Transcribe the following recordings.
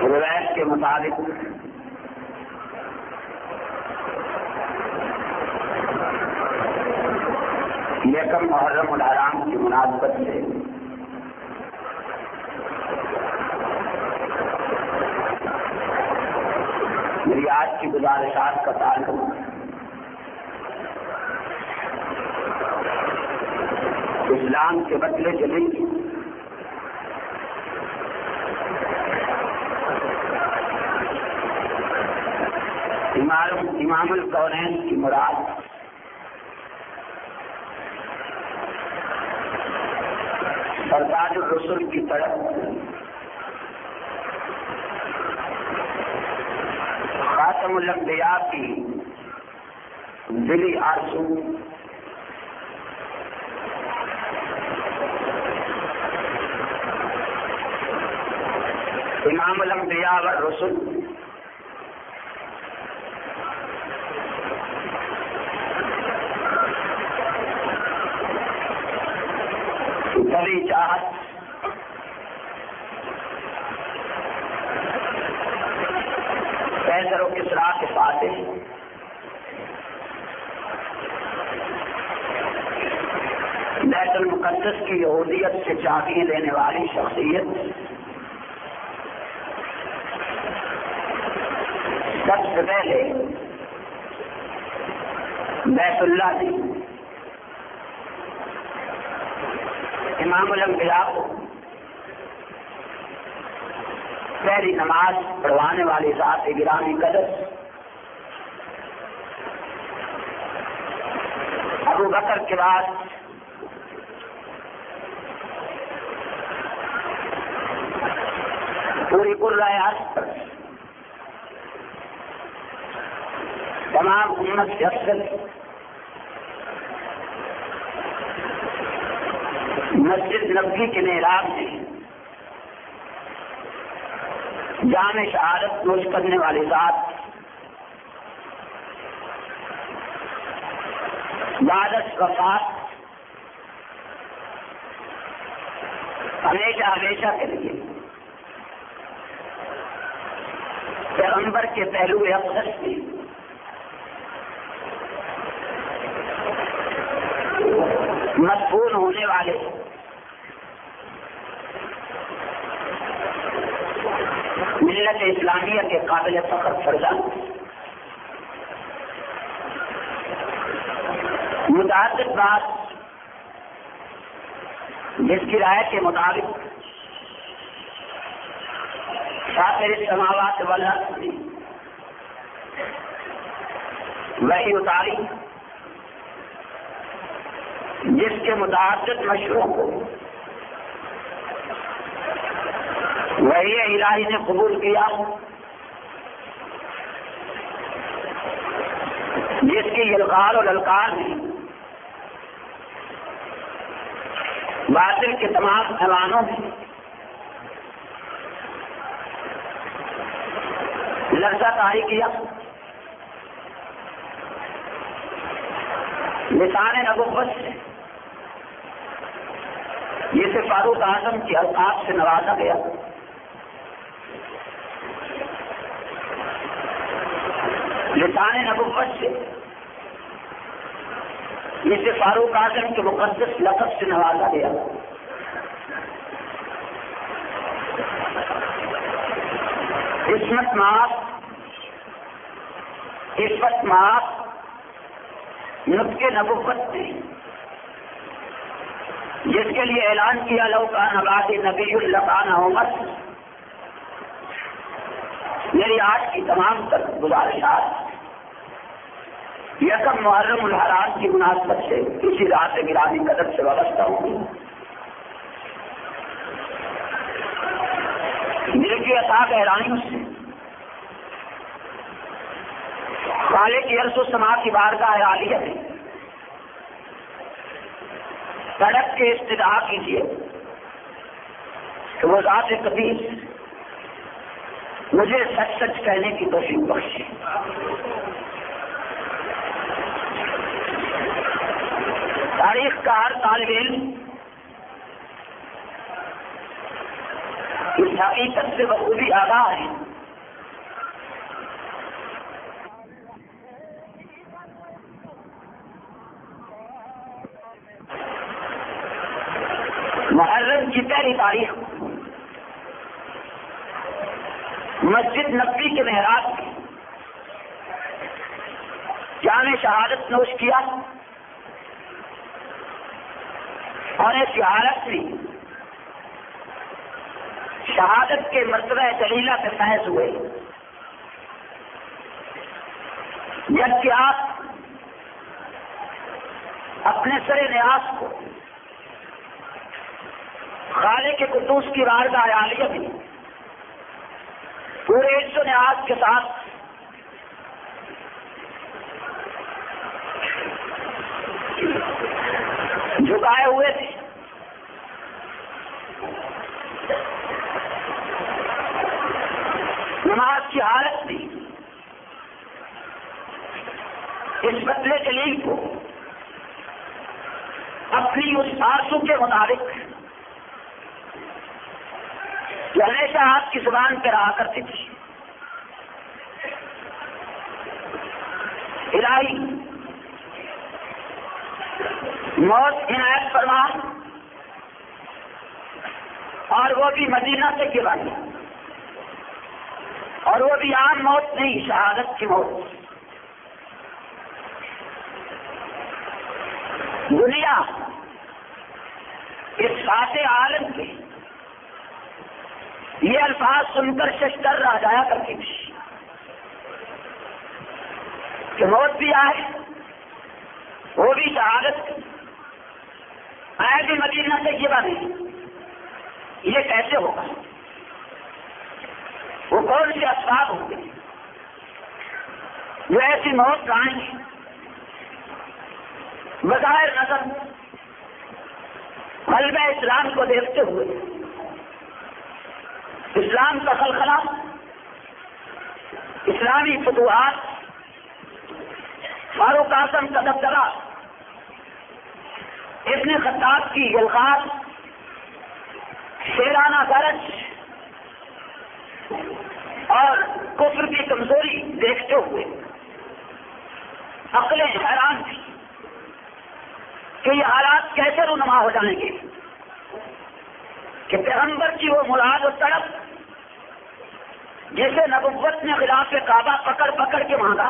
روایت کے مطابق یکم محرم الحرام کی مناسبت سے میری آج کی گزارشات کا تعلق اسلام کے بدلے چلے گی امام الکونین کی مراد سرتاج الرسل کی طرف خاتم الانبیاء کی دلی آرزو امام الانبیاء والرسل بڑی چاہت کیسر و کسریٰ کے فاتح بیت المقدس کی یہودیت سے چابیاں لینے والی شخصیت سب سے پہلے بیت اللہ نے امام الانبیاء کو پہلی نماز پڑھوانے والی ذات گرامی قدر ابو بکر کے بعد پوری قرآن پر تمام امت سے افضل مسجد نبوی کے محراب میں جامع شہادت نوش کرنے والی ذات بعد وفات ہمیشہ ہمیشہ کے لیے پیغمبر کے پہلو اقدس میں مدفون ہونے والے ملت اسلامیہ کے قابل فخر فرزند متعدد بات جس کی رائے کے مطابق فاطر السماوات والارض وحی اتاری جس کے متعدد مشروع کو وحی الہی نے قبول کیا، جس کی الغار و للکار نے باطل کے تمام ایوانوں میں لرزہ طاری کیا، لسان نبوت سے جسے فاروق اعظم کے القاب سے نوازا گیا، لسان نبوت سے جسے فاروق اعظم کے مقدس لقب سے نوازا گیا، عصمت معاف نطق نبوت نے جس کے لیے اعلان کیا لو کان بعدی نبی لکان عمر، میری آج کی تمام تر گزارشات یکم محرم الحرام کی مناسبت سے کسی رات گرامی قدر سے وابستہ ہوں دل کی عطا گہرائیوں سے خالق عرش و سما کی بارگاہ عالیہ میں تڑپ کے استدعا کیجیے کہ وہ ذات قدیر مجھے سچ سچ کہنے کی توفیق بخشے۔ تاریخ کا ہر طالب علم اس حقیقت سے بخوبی آگاہ ہیں. محرم کی پہلی تاریخ مسجد نبوی کے محراب میں جامع شہادت نوش کیا اور ایسی حالت میں شہادت کے مرتبہ جلیلہ سے فیض ہوئے جبکہ آپ اپنے سر نیاز کو خالق کے قدوس کی بارگاہ عالیہ میں پورے عز و نیاز کے ساتھ جھکائے ہوئے تھے. نماز کی حالت میں اس بدلے جلیل کو اپنی اس آرزو کے مطابق جو ہمیشہ آپ کی زبان پہ رہا کرتی تھی، الہی موت عنایت فرما، اور وہ بھی مدینہ سے گرائی، اور وہ بھی عام موت نہیں، شہادت کی موت. دنیا اس ساتھ عالم کے یہ الفاظ سن کر ششتر رہ جایا کرتی تھی کہ موت بھی آئے، وہ بھی شہادت آئے بھی مدینہ سے یہ نہیں، یہ کیسے ہوگا؟ وہ کون سے اسباب ہوں گے جو ایسی موت لائیں گے؟ بظاہر نظر قلب اسلام کو دیکھتے ہوئے اسلام کا خلخلہ، اسلامی فتوحات، فاروق اعظم کا دبدبہ، ابن خطاب کی الغاز، شیرانہ گرج اور کفر کی کمزوری دیکھتے ہوئے عقلیں حیران تھی کہ یہ حالات کیسے رونما ہو جائیں گے کہ پیغمبر کی وہ مراد و طلب جسے نبوت نے خلاف کعبہ پکڑ پکڑ کے مانگا،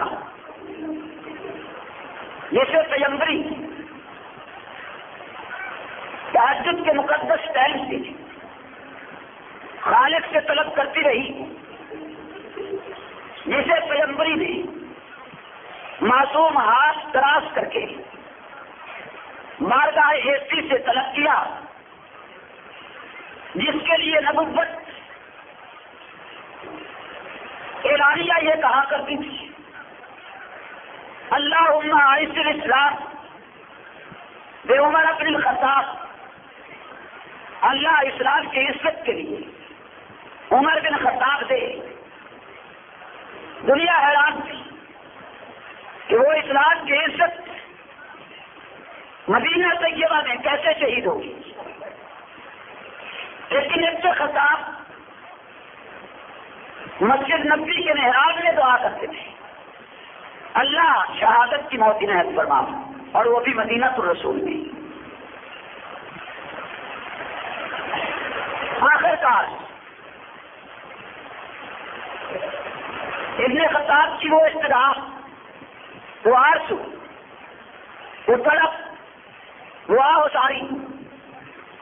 جیسے پیغمبری تہجد کے مقدس ٹائم سے خالق سے طلب کرتی رہی، جسے پیغمبری نے معصوم ہاتھ دراز کر کے بارگاہ ہستی سے طلب کیا، جس کے لیے نبوت اعلانیہ یہ کہا کرتی تھی، اللہم اعز الاسلام بعمر بن الخطاب، اللہ اسلام کی عزت کے لیے عمر بن خطاب دے. دنیا حیران تھی کہ وہ اسلام کی عزت مدینہ طیبہ میں کیسے شہید ہوگی. لیکن ابن خطاب مسجد نبوی کے محراب میں دعا کرتے تھے، اللہ شہادت کی موت عنایت فرما، اور وہ بھی مدینہ الرسول میں. آخر کار ابن خطاب کی وہ استدعا، وہ آرزو، وہ طلب، وہ آہوساری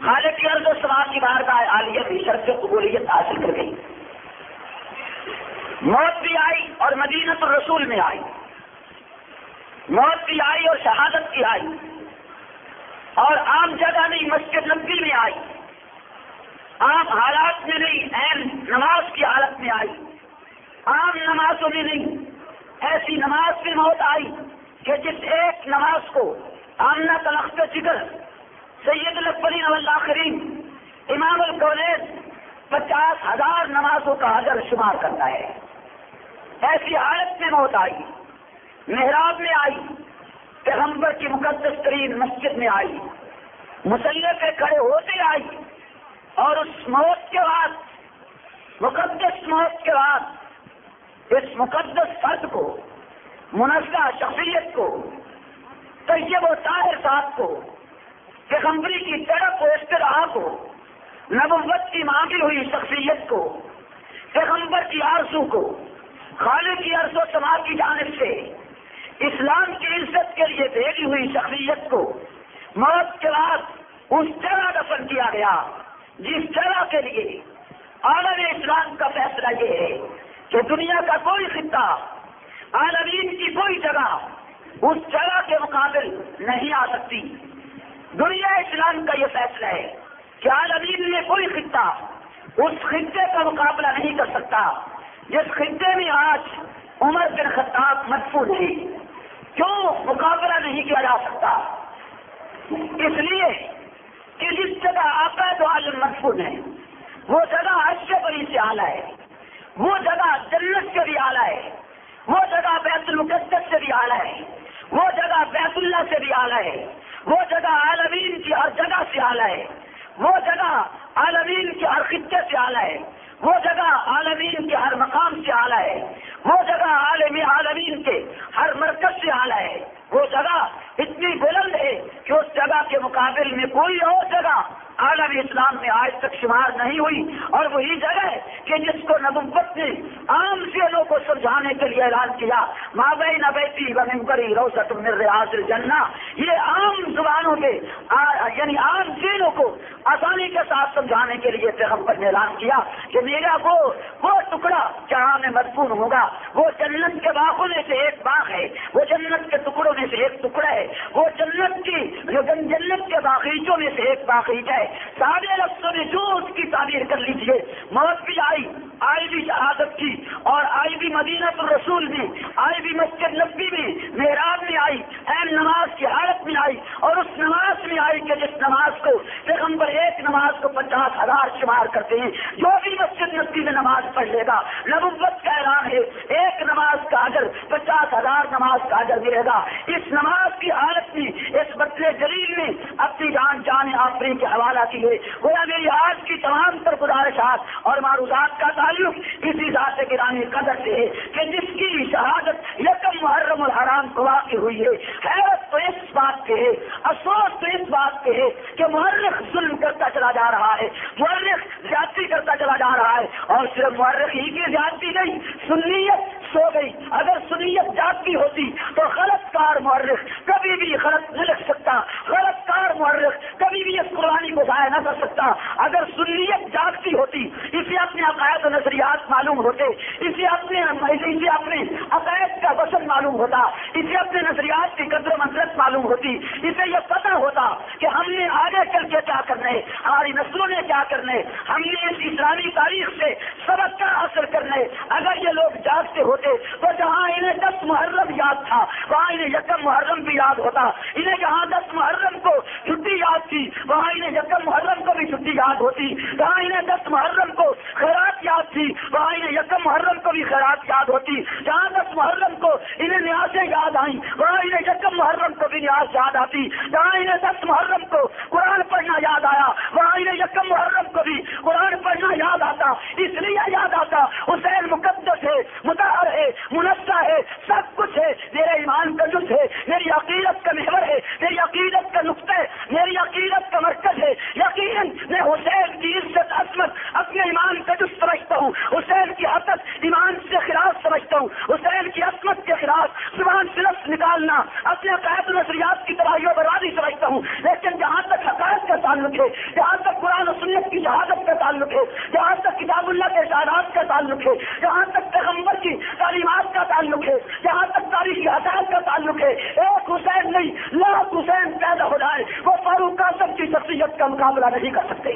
خالق کی ارض و سما کی بارگاہ عالیہ میں شرف قبولیت حاصل کر گئی. موت بھی آئی اور مدینہ الرسول میں آئی، موت بھی آئی اور شہادت بھی آئی، اور عام جگہ نہیں، مسجد نبوی میں آئی، عام حالات میں نہیں، عین نماز کی حالت میں آئی، عام نمازوں میں نہیں، ایسی نماز میں موت آئی کہ جس ایک نماز کو آمنہ تلخت جگر سید الاولین والآخرین امام الکونین 50,000 نمازوں کا اجر شمار کرتا ہے. ایسی حالت میں موت آئی، محراب میں آئی، پیغمبر کی مقدس ترین مسجد میں آئی، مصلی پہ کھڑے ہوتے آئی، اور اس موت کے بعد مقدس موت کے بعد اس مقدس فرد کو، منزہ شخصیت کو، طیب و طاہر ذات کو، پیغمبری کی طرف و اشتراح کو، نبوت کی مانگی ہوئی شخصیت کو، پیغمبر کی آرزو کو، خالق کی عرض و سما کی جانب سے اسلام کی عزت کے لیے بھیجی ہوئی شخصیت کو موت کے بعد اس جگہ دفن کیا گیا جس جگہ کے لیے عالم اسلام کا فیصلہ یہ ہے کہ دنیا کا کوئی خطہ، عالمین کی کوئی جگہ اس جگہ کے مقابل نہیں آ سکتی۔ دنیا اسلام کا یہ فیصلہ ہے کہ عالمین میں کوئی خطہ اس خطے کا مقابلہ نہیں کر سکتا جس خطے میں آج عمر بن خطاب مدفون ہے۔ کیوں مقابلہ نہیں کیا جا سکتا؟ اس لیے کہ جس جگہ آقا دو عالم مدفون ہے وہ جگہ عرش بری سے اعلیٰ ہے، وہ جگہ جنت سے بھی اعلیٰ ہے، وہ جگہ بیت المقدس سے بھی اعلیٰ ہے، وہ جگہ بیت اللہ سے بھی اعلیٰ ہے، وہ جگہ عالمین کی ہر جگہ سے اعلیٰ ہے، وہ جگہ عالمین کے ہر خطے سے اعلیٰ ہے، وہ جگہ عالمین کے ہر مقام سے اعلیٰ ہے، وہ جگہ عالمین کے ہر مرکز سے اعلیٰ ہے، وہ جگہ اتنی بلند ہے کہ اس جگہ کے مقابل میں کوئی اور جگہ عالم اسلام میں آج تک شمار نہیں ہوئی، اور وہی جگہ ہے کہ جس کو نبوت نے عام ذہنوں کو سمجھانے کے لیے اعلان کیا، ما بین بیتی و منبری روضۃ من ریاض الجنہ۔ یہ عام زبانوں کے یعنی عام ذہنوں کو آسانی کے ساتھ سمجھانے کے لیے پیغمبر نے اعلان کیا کہ میرا وہ ٹکڑا جہاں میں مدفون ہوگا وہ جنت کے باغوں میں سے ایک باغ ہے، وہ جنت کے ٹکڑوں میں سے ایک ٹکڑا ہے، وہ جنت کے باغیچوں میں سے ایک باغیچہ ہے۔ سارے لفظوں نے جو اس کی تعبیر کر لیجیے، موت بھی آئی بھی شہادت کی، اور آئی بھی مدینہ الرسول میں، آئی بھی مسجد نبوی میں، محراب میں آئی، اہم نماز کی حالت میں آئی، اور اس نماز میں آئی کہ جس نماز کو پیغمبر ایک نماز کو 50,000 شمار کرتے ہیں۔ جو بھی مسجد نبوی میں نماز پڑھ لے گا، نبوت کا اعلان ہے، ایک نماز کا اجر 50,000 نماز کا اجر ملے گا۔ اس نماز کی حالت میں اس بطل جلیل نے اپنی جان آفرین کے حوالہ کی ہے۔ گویا میری آج کی تمام تر گزارشات اور معروضات کا تعلق اسی ذات گرامی قدر سے ہے کہ جس کی شہادت یکم محرم الحرام کو واقع ہوئی ہے۔ حیرت تو اس بات پہ ہے، افسوس تو اس بات پہ ہے کہ مورخ ظلم کرتا چلا جا رہا ہے، مورخ زیادتی کرتا چلا جا رہا ہے، اور صرف مورخ ہی کی زیادتی نہیں، سنیت سو گئی۔ اگر سنیت جاگتی ہوتی تو غلط کار مورخ کبھی بھی غلط نہ لکھ سکتا، غلط کار مورخ کبھی بھی اس قرآن کو ضائع نہ کر سکتا۔ اگر سنیت جاگتی ہوتی، اسے اپنے عقائد و نظریات معلوم ہوتے، اسے اپنے عقائد کا وصل معلوم ہوتا، اسے اپنے نظریات کی قدر و منزلت معلوم ہوتی، اسے یہ پتہ ہوتا کہ ہم نے آگے چل کے کیا کرنا ہے، ہماری نسلوں نے کیا کرنا ہے، ہم نے اس اسلامی تاریخ سے سبق کا حاصل کرنا ہے۔ اگر یہ لوگ جاگتے ہوتے تو جہاں انہیں 10 محرم یاد تھا وہاں انہیں یکم محرم بھی یاد ہوتا، انہیں جہاں 10 محرم کو چھٹی یاد تھی وہاں انہیں یکم محرم کو بھی چھٹی یاد ہوتی، جہاں انہیں 10 محرم کو خیرات یاد تھی وہاں انہیں یکم محرم کو بھی خیرات یاد ہوتی، جہاں 10 محرم کو انہیں نیازیں یاد آئیں وہاں انہیں یکم محرم کو بھی نیاز یاد آتی، جہاں انہیں 10 محرم کو قرآن پڑھنا یاد آیا وہاں انہیں یکم محرم کو بھی قرآن پڑھنا یاد آتا۔ اس لیے یاد آتا حسین مقدس ہے، مطہر ہے، منزہ ہے، سب کچھ ہے، میرے ایمان کا جز ہے، میری عقیدت کا محور ہے، میری عقیدت کا نقطہ ہے، میری عقیدت کا مرکز ہے۔ یقیناً میں حسین کی عزت عظمت اپنے ایمان کا جز سمجھتا ہوں، حسین کی حقیقت ایمان سے خلاف سمجھتا ہوں، حسین کی عظمت کے خلاف زبان سے لفظ نکالنا اپنے عقائد و نظریات کی تباہی و بربادی سمجھتا ہوں۔ لیکن جہاں تک حقائق کا تعلق ہے، جہاں تک قرآن و سنت کی شہادت کا تعلق ہے، جہاں تک کتاب اللہ کے اشارات کا تعلق ہے، جہاں تک پیغمبر کی تعلیمات کا تعلق ہے، جہاں تک تاریخی حقائق کا تعلق ہے، ایک حسین نہیں لاکھ حسین پیدا ہو جائے وہ فاروق اعظم کی شخصیت کا مقابلہ نہیں کر سکتے۔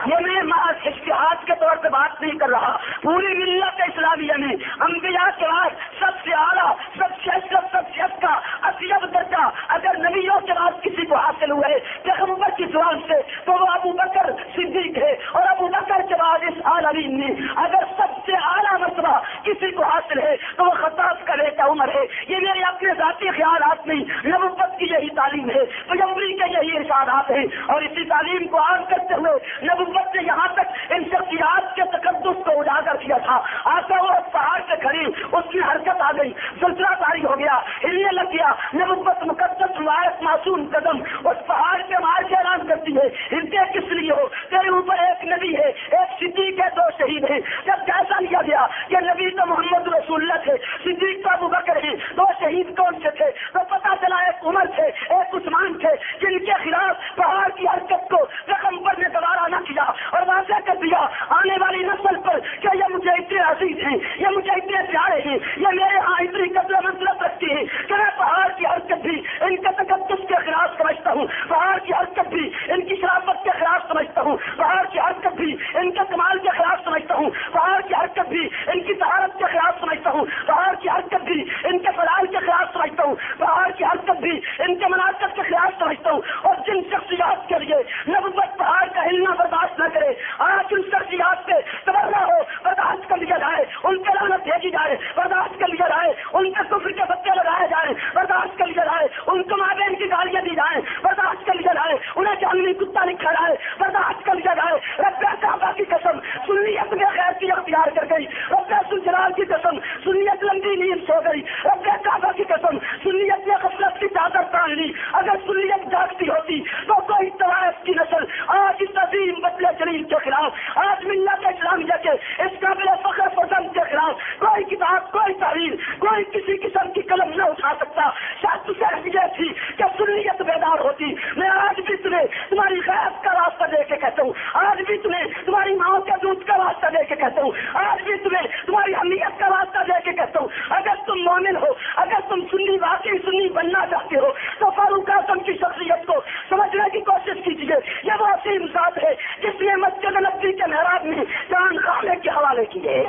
یہ میں محض اشتہاد کے طور پہ بات نہیں کر رہا، پوری ملت اسلامیہ میں انبیاء کے بعد سب سے اعلیٰ، سب سے اشرف، سب سے اچھا، اطیب درجہ اگر نبیوں کے بعد کسی کو حاصل ہوئے پیغمبر کی زبان سے تو وہ ابو بکر صدیق ہے، اور ابو بکر کے بعد اس عالمین میں اگر سب سے اعلیٰ مرتبہ کسی کو حاصل ہے ہے تو وہ خطاب کا بیٹا عمر ہے. یہ میرے اپنے ذاتی خیالات نہیں، نبوت کی یہی تعلیم ہے، پیغمبری کے یہی ارشادات ہیں. اور اسی تعلیم کو عام کرتے ہوئے نبوت نے یہاں تک ان شخصیات کے تقدس کو اجاگر کیا تھا. آتا وہ پہاڑ سے کھڑی، اس کی حرکت آ گئی، زلزلہ طاری ہو گیا، ہلنے لگ گیا. نبوت مقدس روایت معصوم قدم اس پہاڑ کے مار کے اعلان کرتی ہے، ہلتے کس لیے ہو؟ تیرے اوپر ایک نبی ہے، ایک صدیق ہے، 2 شہید ہیں. جب جیسا لیا گیا کہ نبی تو محمد رسول اللہ تھے، صدیق تو ابو بکر ہیں، 2 شہید کون سے تھے؟ تو پتا چلا ایک عمر تھے، ایک عثمان تھے، جن کے خلاف پہاڑ کی حرکت کو پیغمبر نے دوبارہ نہ کیا اور واضح کر دیا آنے والی نسل پر کہ یہ مجھے اتنے عزیز ہیں، یہ مجھے اتنے پیارے ہیں، یہ میرے ہاں اتنی قدر و منزلت رکھتی ہیں کہ میں پہاڑ کی حرکت بھی ان کے تقدس کے خلاف سمجھتا ہوں، پہاڑ کی حرکت بھی ان کی شرافت کے خلاف سمجھتا ہوں، پہاڑ کی حرکت بھی ان کے کمال کے خلاف سمجھتا ہوں، پہاڑ کی حرکت بھی ان کی طہارت کے خلاف سمجھتا ہوں، پہاڑ کی حرکت بھی ان کے فضائل کے خلاف سمجھتا ہوں، پہاڑ کی حرکت بھی ان کے مناسب کے خلاف سمجھتا ہوں. اور جن شخصیات کے لیے نبوت پہاڑ کا ہلنا برداشت نہ کرے، آج ان شخصیات سے تبرہ ہو برداشت کر لیا جائے، ان پہ لعنت بھیجی جائے برداشت کر لیا جائے، ان پہ کفر کے پتے لگائے جائیں برداشت کر لیا جائے، ان کو ماں بہن کی گالیاں دی جائیں برداشت کر لیا جائے، انہیں جہنمی کتا لکھا جائے برداشت کر لیا جائے. رب کعبہ کی قسم سنیت میں خیر کی اختیار کر گئی، رب جلال کی قسم سنیت لمبی نیند سو گئی، رب کعبہ کی قسم سنیت نے غفلت کی چادر تان لی. اگر سنیت جاگتی ہوتی تو کوئی طوائف کی نسل آج اس عظیم بطل جلیل کے خلاف، آج ملت اسلامیہ کے اس قابل فخر پسند کے خلاف کوئی کتاب، کوئی تحریر، کوئی کسی قسم کی قلم نہ اٹھا سکتا. شاید اسے یہ تھی کہ سنیت بیدار ہوتی. میں آج بھی تمہیں تمہاری غیرت کا راستہ دے کے کہتا ہوں، آج بھی تمہیں تمہاری ماں کے دودھ کا راستہ دے کے کہتا ہوں، آج بھی تمہیں تمہاری اہمیت کا راستہ دے کے کہتا ہوں. اگر تم مومن ہو، اگر تم سنی واقعی سنی بننا چاہتے ہو تو فاروق اعظم کی شخصیت کو سمجھنے کی کوشش کیجیے. یہ وہ عظیم ذات ہے جس نے مسجد نبوی کے محراب میں جان خانے کے حوالے کیے.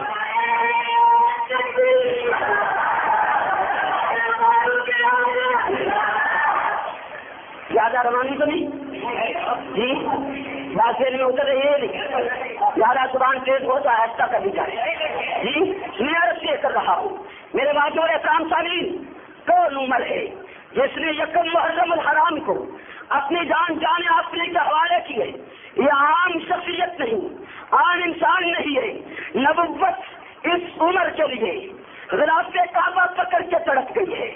زیادہ روانی تو نہیں جی، بات میں اتر رہی ہے نہیں، زیادہ زبان تیز ہو تو آہستہ کر دی جائے جی. میں عرض یہ کر رہا ہوں میرے باتوں احترام سامعین، کون عمر ہے جس نے یکم محرم الحرام کو اپنی جان آفریقہ کے حوالے کیے؟ یہ عام شخصیت نہیں، عام انسان نہیں ہے. نبوت اس عمر کے لیے غلاف کعبہ پکڑ کے تڑپ گئی ہے.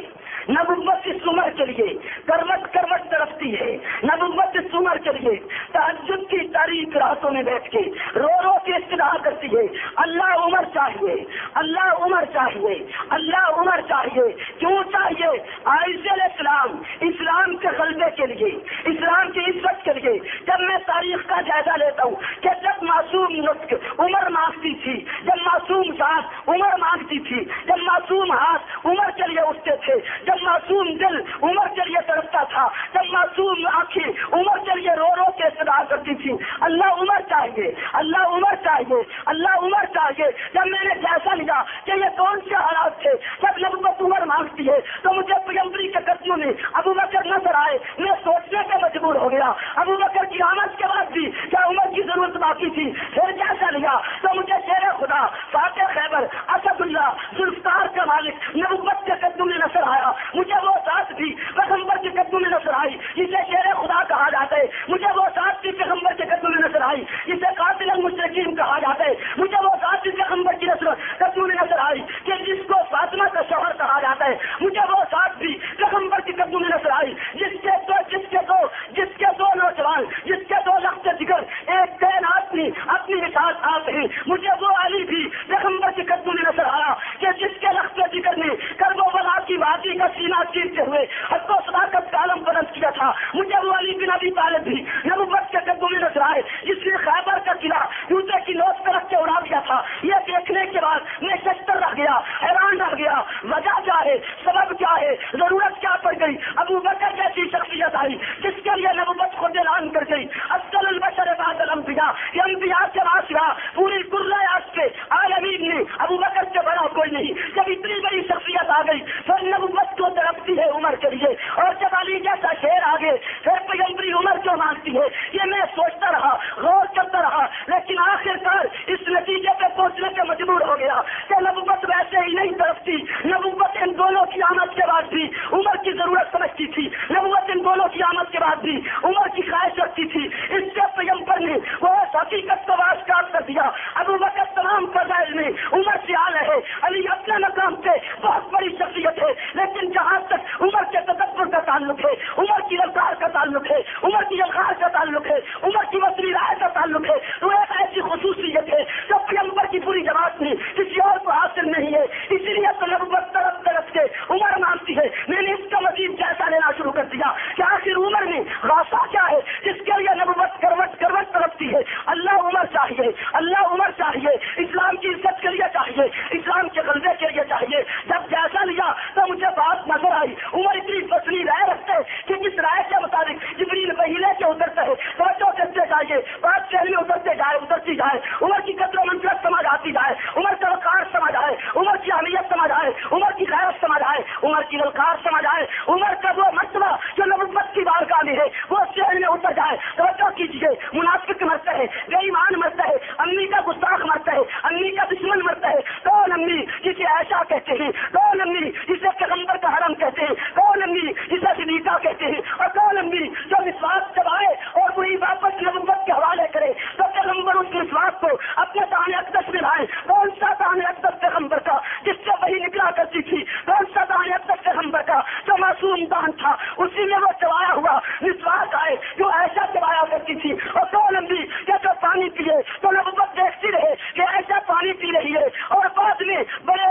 نبوت اس عمر کے لیے کروٹ کروٹ تڑپتی ہے. نبوت اس عمر کے لیے تہجد کی تاریخ راتوں میں بیٹھ کے رو رو کے استدعا کرتی ہے، اللہ عمر چاہیے، اللہ عمر چاہیے، اللہ عمر چاہیے. کیوں چاہیے؟ عیسی علیہ السلام اسلام کے غلبے کے لیے، اسلام کی عزت کے لیے. جب میں تاریخ کا جائزہ لیتا ہوں کہ جب معصوم نطق عمر مانگتی تھی، جب معصوم ذات عمر مانگتی تھی، جب معصوم ہاتھ عمر کے لیے اٹھتے تھے، جب معصوم دل عمر کے لیے تڑپتا تھا، جب معصوم آنکھیں عمر کے لیے رو رو کے استدعا کرتی تھی، اللہ عمر چاہیے، اللہ عمر چاہیے، اللہ عمر چاہیے. جب میں نے جیسا لیا کہ یہ کون سے حالات تھے، جب نبوت عمر مانگتی ہے تو مجھے پیغمبری کے قدموں میں ابو بکر نظر آئے. میں سوچنے کے مجبور ہو گیا ابو بکر کی آمد کے بعد بھی کیا عمر کی ضرورت باقی تھی. پھر جیسا لیا تو مجھے شیر خدا، فاتح خیبر، اسد اللہ، ذوالفقار کا مالک نبوت کے قدموں میں نظر آیا. مجھے وہ ذات بھی پیغمبر کے قدموں میں نظر آئی جسے شیر خدا کہا جاتا ہے. مجھے وہ ذات بھی پیغمبر کے قدموں میں نظر آئی جسے قاتل المشرکین کہا جاتا ہے. مجھے وہ ذات بھی پیغمبر کی قدموں میں نظر آئی کہ جس کو فاطمہ کا شوہر کہا جاتا ہے. مجھے وہ ذات بھی پیغمبر کے قدموں میں نظر آئی جس کے دو نوجوان، جس کے 2 لخت جگر ایک دین آدمی اپنی مثال آپ ہیں. مجھے وہ علی بھی پیغمبر کے قدموں میں نظر آیا کہ جس کے لخت جگر نے کربلا کی وادی کا سینہ چیرتے ہوئے حق و صداقت کا علم بلند کیا تھا. مجھے وہ علی بن ابی طالب بھی نبوت کے قدموں میں نظر آئے جس نے خیبر کا قلعہ جوتے کی نوک پر رکھ کے اڑا دیا تھا. یہ دیکھنے کے بعد میں ششتر رہ گیا، حیران رہ گیا. وجہ کیا ہے؟ سبب کیا ہے؟ ضرورت کیا پڑ گئی؟ ابو بکر جیسی شخصیت آئی جس کے لیے نبوت خود اعلان کر گئی. افضل البشر بعد الانبیاء، یہ انبیاء کے واسطہ پوری قرآن کے عالمین نے ابو بکر سے بڑا کوئی نہیں. جب اتنی بڑی شخصیت آ گئی پھر نبوت کو تڑپتی ہے عمر کے لیے. اور جب علی جیسا شیر آگے پھر پیغمبری عمر کیوں مانگتی ہے؟ یہ میں سوچتا رہا، غور کرتا رہا، لیکن آخر کار اس نتیجے پہ پہنچنے کے مجبور ہو گیا کہ نبوت ویسے ہی نہیں تڑپتی سمجھتی, نبوت ان دونوں کی آمد کے بعد بھی عمر کی ضرورت سمجھتی تھی, نبوت ان دونوں کی آمد کے بعد بھی عمر کی خواہش رکھتی تھی. اس سے پیغمبر نے وہ حقیقت کو آشکار کر دیا. ابو بکر تمام فضائل میں عمر سے اعلیٰ ہے, علی اپنے مقام سے بہت بڑی شخصیت ہے, لیکن جہاں تک عمر کے تدبر کا تعلق ہے, عمر کی رفتار کا تعلق ہے, عمر کی الغار کا تعلق ہے, عمر کی وسیع رائے کا تعلق ہے, تو ایک ایسی خصوصیت ہے جو پیغمبر کی پوری جماعت میں کسی اور کو حاصل نہیں ہے. اسی لیے تو نبوت طرف طرف سے عمر مانگتی ہے. میں نے اس کا مزید جیسا لینا شروع کر دیا کہ آخر عمر میں غاصہ کیا ہے جس کے لیے نبوت کروٹ کروٹ ترپتی ہے. اللہ عمر چاہیے, اللہ عمر چاہیے, اسلام کی عزت کے لیے چاہیے, اسلام کے غلبے کے لیے چاہیے. جب جیسا لیا تو مجھے بات نظر آئی, عمر اتنی فصلی رائے رکھتے کہ جس رائے کے مطابق جبریل پہلے کے اترتے ہے توجہ کرتے جائیے, بات شہر میں اترتی جائے, عمر کی قدر و منزلت سمجھ آتی جائے, عمر کا وقار سمجھ آئے, عمر کی اہمیت سمجھ آئے, عمر کی غیرت سمجھ آئے, عمر کی للکار سمجھ آئے, عمر کا وہ مرتبہ جو نبوت کی بارگاہ میں ہے وہ شہر میں اتر جائے. توجہ کیجیے, منافق مرتا ہے, بے ایمان مرتا ہے, امی کا گستاخ مرتا ہے, امی کا دشمن مرتا ہے, کون امی جسے عائشہ کہتے ہیں, کون امی جسے پیغمبر کا حرم کہتے ہیں, کون امی جسے صدیقہ کہتے ہیں, اور کون امی جو مسواک چبائے اور وہی واپس نبوت کے حوالے کرے تو پیغمبر اس مسواک کو اپنے دانے اقدس میں لائے. کون سا دانے اقدس پیغمبر کا جس سے وہی نکلا کرتی تھی, کون سا دانے اقدس پیغمبر کا جو معصوم دان تھا, اسی میں وہ چبایا ہوا مسواک آئے جو ایسا چبایا کرتی تھی. اور کون امی کہ جو پانی پیے تو نبوت دیکھتی رہے کہ ایسا پانی پی رہی ہے, اور بعد میں بڑے